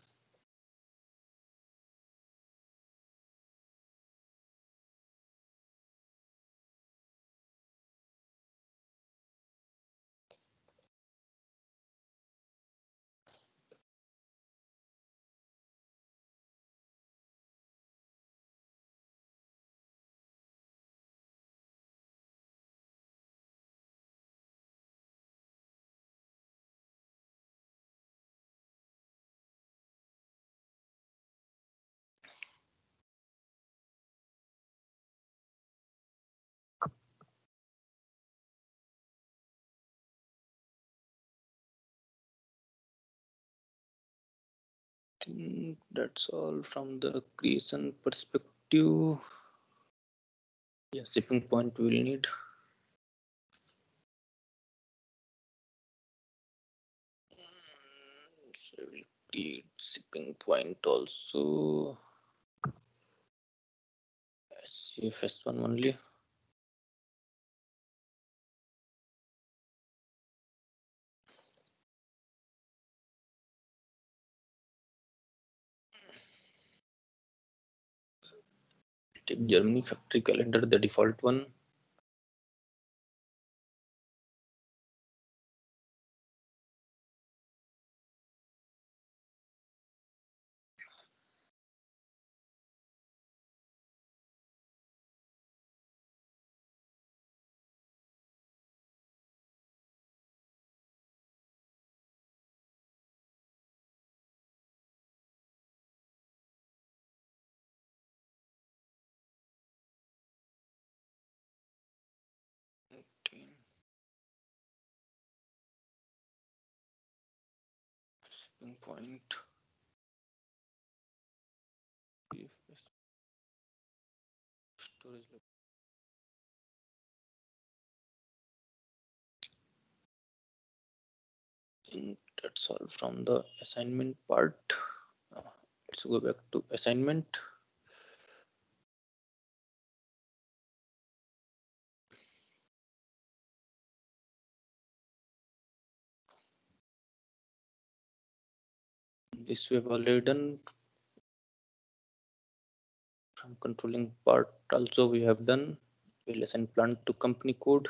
Think that's all from the creation perspective. Yeah, shipping point we will need. So we'll create shipping point also. CFS1 only. Take Germany factory calendar, the default one. Shipping point. Storage. That's all from the assignment part. Let's go back to assignment. This we have already done. From controlling part also we have done. We'll assign plant to company code.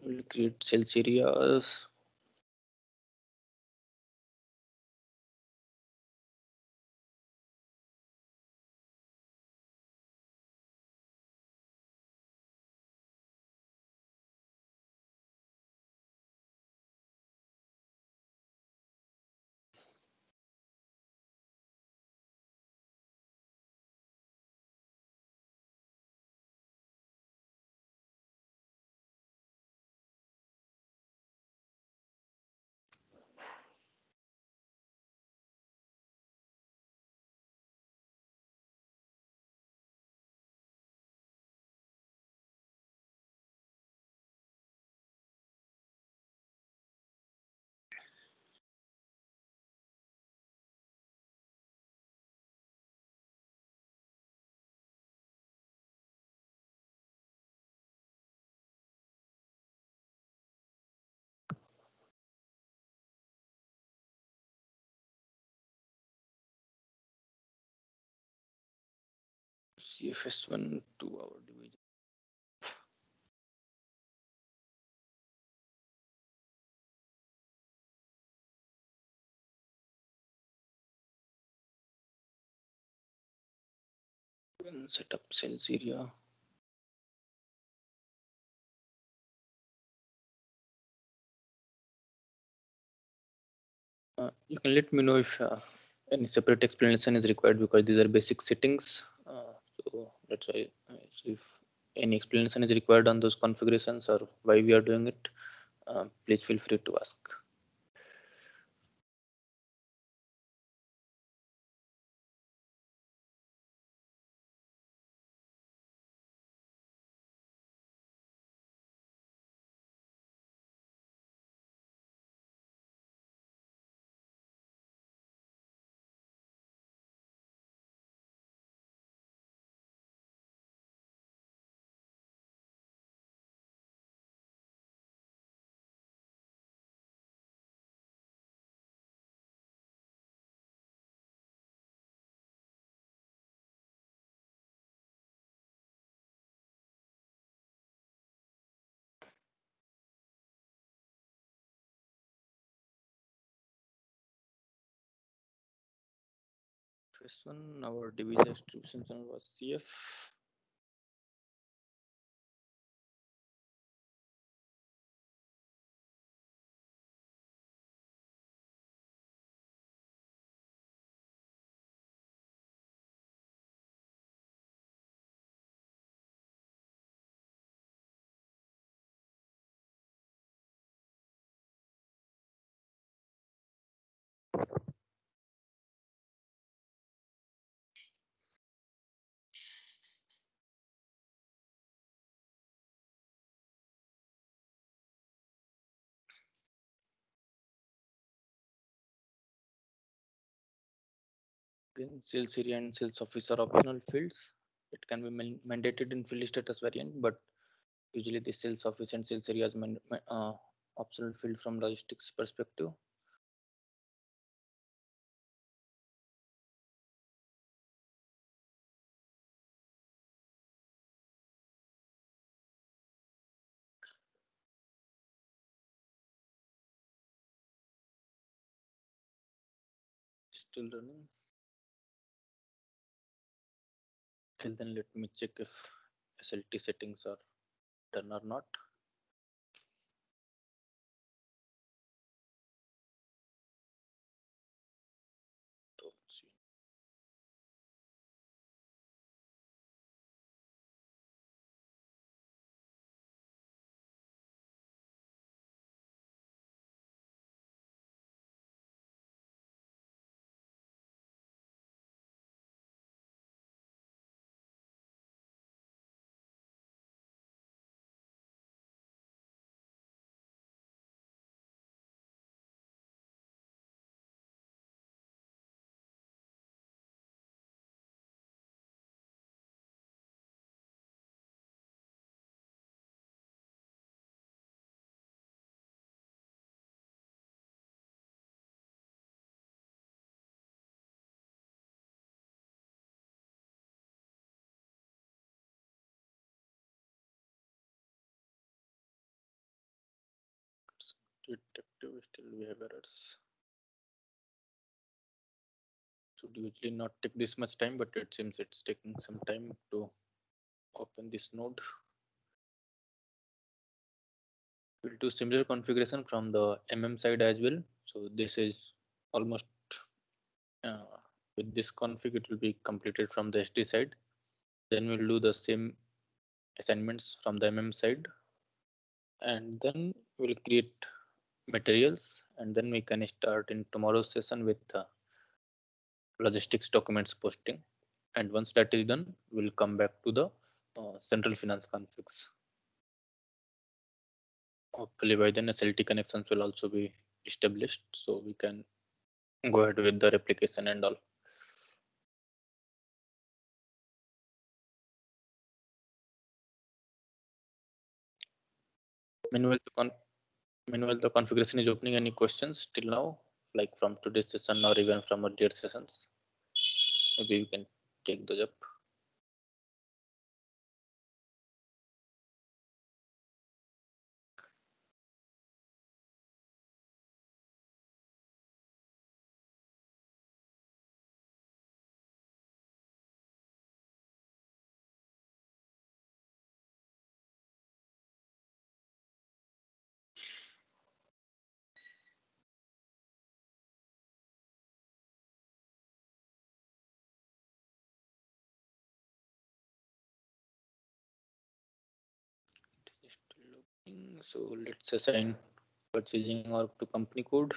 We'll create sales areas. CFS1 to our division. And set up sales area. You can let me know if any separate explanation is required, because these are basic settings. So that's why so if any explanation is required on those configurations or why we are doing it, please feel free to ask. First one, our division distribution channel was CF. Again, sales area and sales office are optional fields. It can be mandated in field status variant, but usually the sales office and sales area is optional field from logistics perspective. Still running. Till then, let me check if SLT settings are done or not. Don't see. Detective, still we have errors. Should usually not take this much time, but it seems it's taking some time to open this node. We'll do similar configuration from the side as well. So this is almost with this config, it will be completed from the SD side. Then we'll do the same assignments from the side, and then we'll create materials, and then we can start in tomorrow's session with logistics documents posting. And once that is done, we'll come back to the central finance configs. Hopefully by then SLT connections will also be established, so we can go ahead with the replication and all. Meanwhile, the configuration is opening. Any questions till now, like from today's session or even from earlier sessions? Maybe we can take those up. Still opening. So let's assign purchasing org to company code.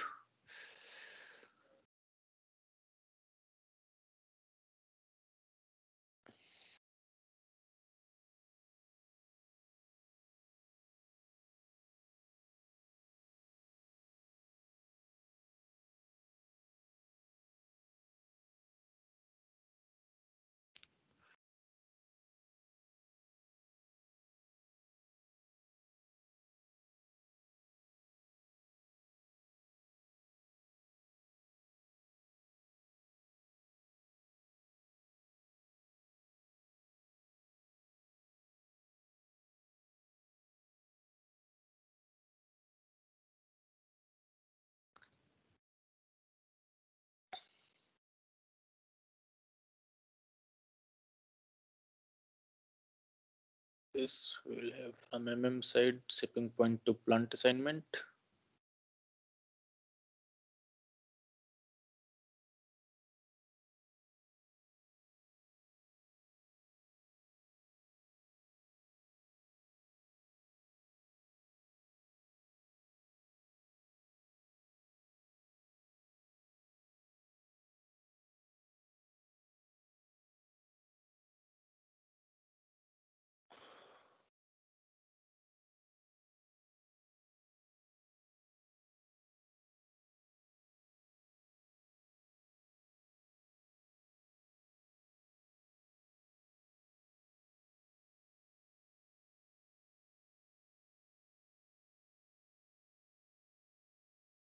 This will have from side shipping point to plant assignment.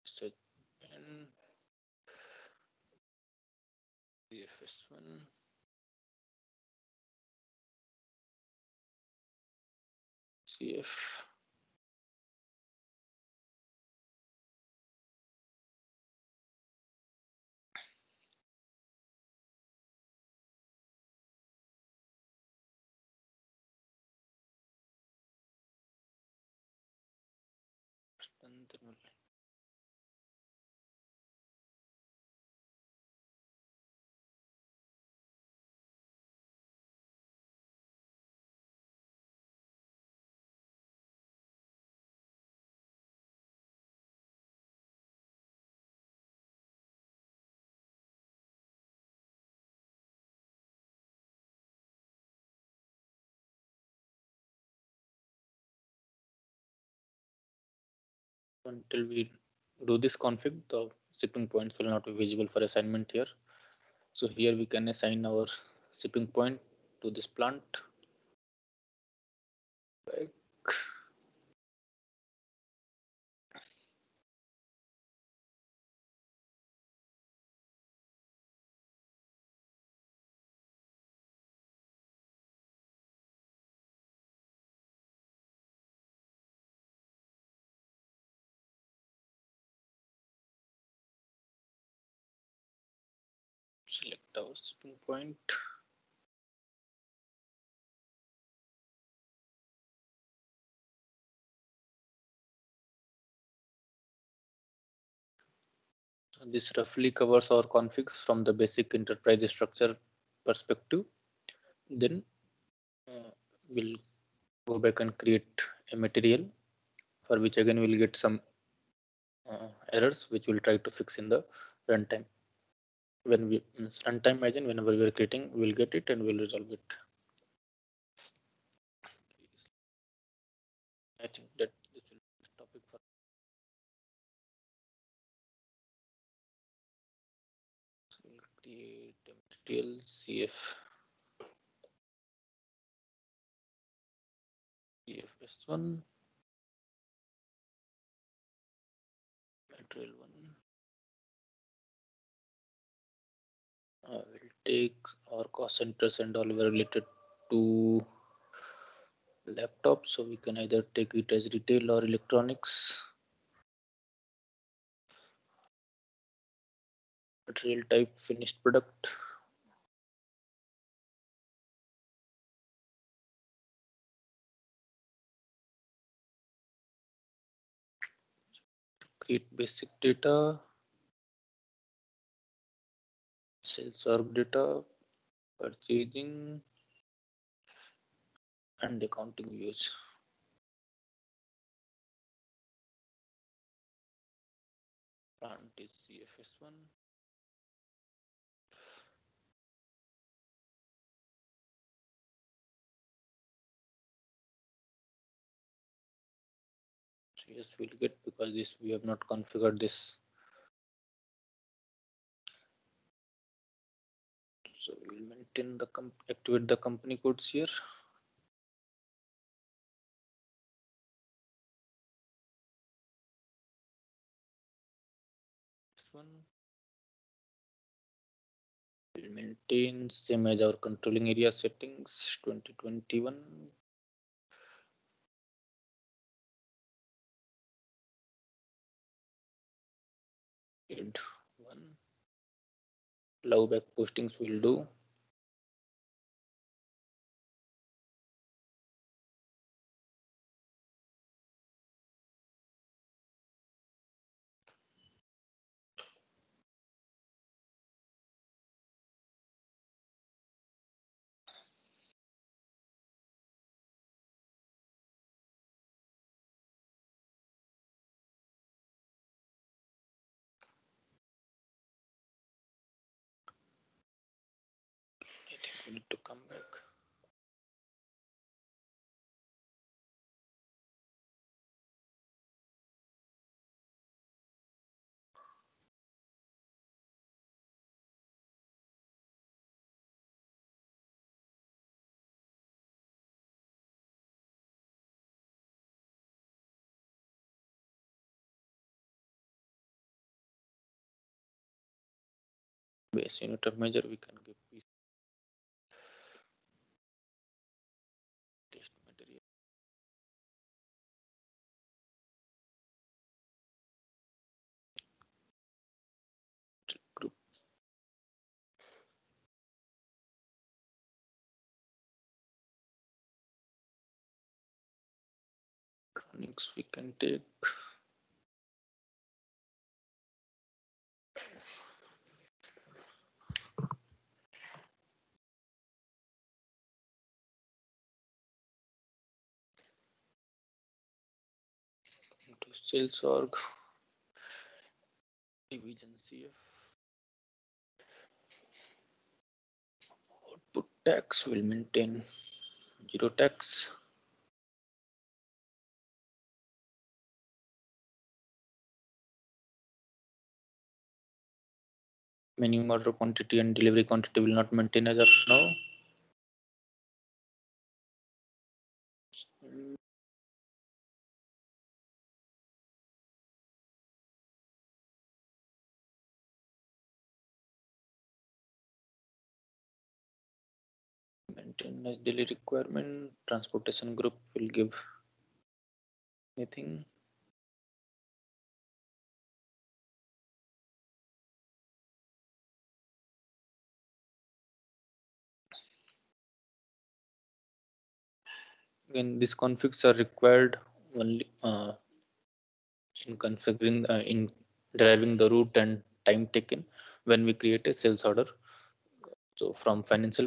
So, and CFS1. CF. then we'll until we do this config, the shipping points will not be visible for assignment here. So here we can assign our shipping point to this plant. Back. Select our shipping point. So this roughly covers our configs from the basic enterprise structure perspective. Then we'll go back and create a material for which again we'll get some errors which we'll try to fix in the runtime. When we runtime agent, whenever we are creating, we'll get it and we'll resolve it. I think that this will be the topic for. So we'll create a material CFS1 material 1. We'll take our cost centers and all were related to laptop, so we can either take it as retail or electronics. Material type finished product. Create basic data, sales org data, purchasing, and accounting views. Plant is CFS1. So yes, we'll get, because this we have not configured this. So we'll maintain the activate the company codes here. This one will maintain same as our controlling area settings 2021. Add one. Allow back postings will do. I think we need to come back. Base unit of measure we can give test material. Group. Electronics we can take. to sales org, division CF. Output tax will maintain 0 tax. Minimum order quantity and delivery quantity will not maintain as of now. Maintain as daily requirement. Transportation group will give anything. Again, these configs are required only in configuring in deriving the route and time taken when we create a sales order. So from financial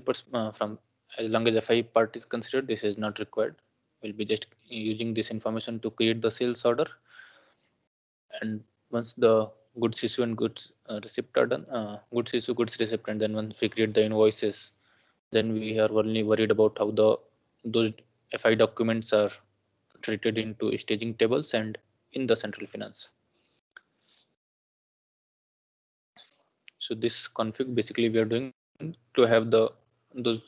from as long as FI part is considered, this is not required. We'll be just using this information to create the sales order. And once the goods issue and goods receipt are done, goods issue, goods receipt, and then once we create the invoices, then we are only worried about how those FI documents are treated into staging tables and in the central finance. So this config basically we are doing to have those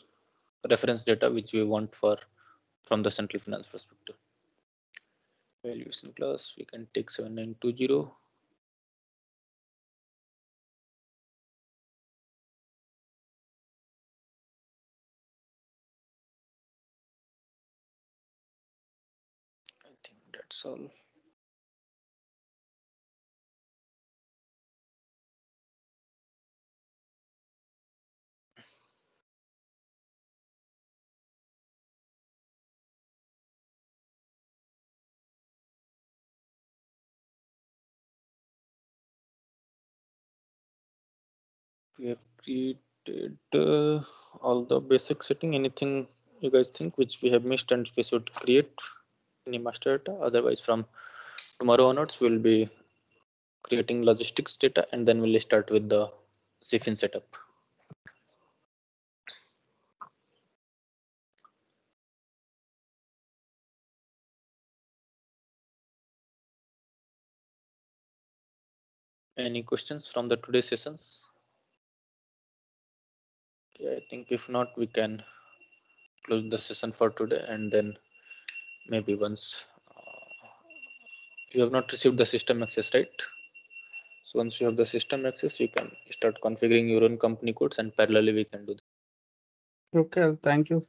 reference data which we want from the central finance perspective. Values in class we can take 7920. I think that's all. We have created all the basic setting. Anything you guys think which we have missed and we should create any master data? Otherwise, from tomorrow onwards, we'll be creating logistics data and then we'll start with the CFIN setup. Any questions from the today's sessions? Okay, I think if not, we can close the session for today, and then maybe once you have not received the system access, right? So once you have the system access, you can start configuring your own company codes, and parallelly we can do that. Okay, thank you.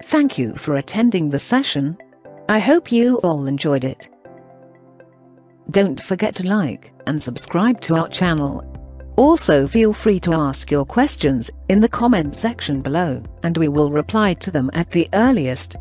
Thank you for attending the session. I hope you all enjoyed it. Don't forget to like and subscribe to our channel. Also feel free to ask your questions in the comment section below, and we will reply to them at the earliest.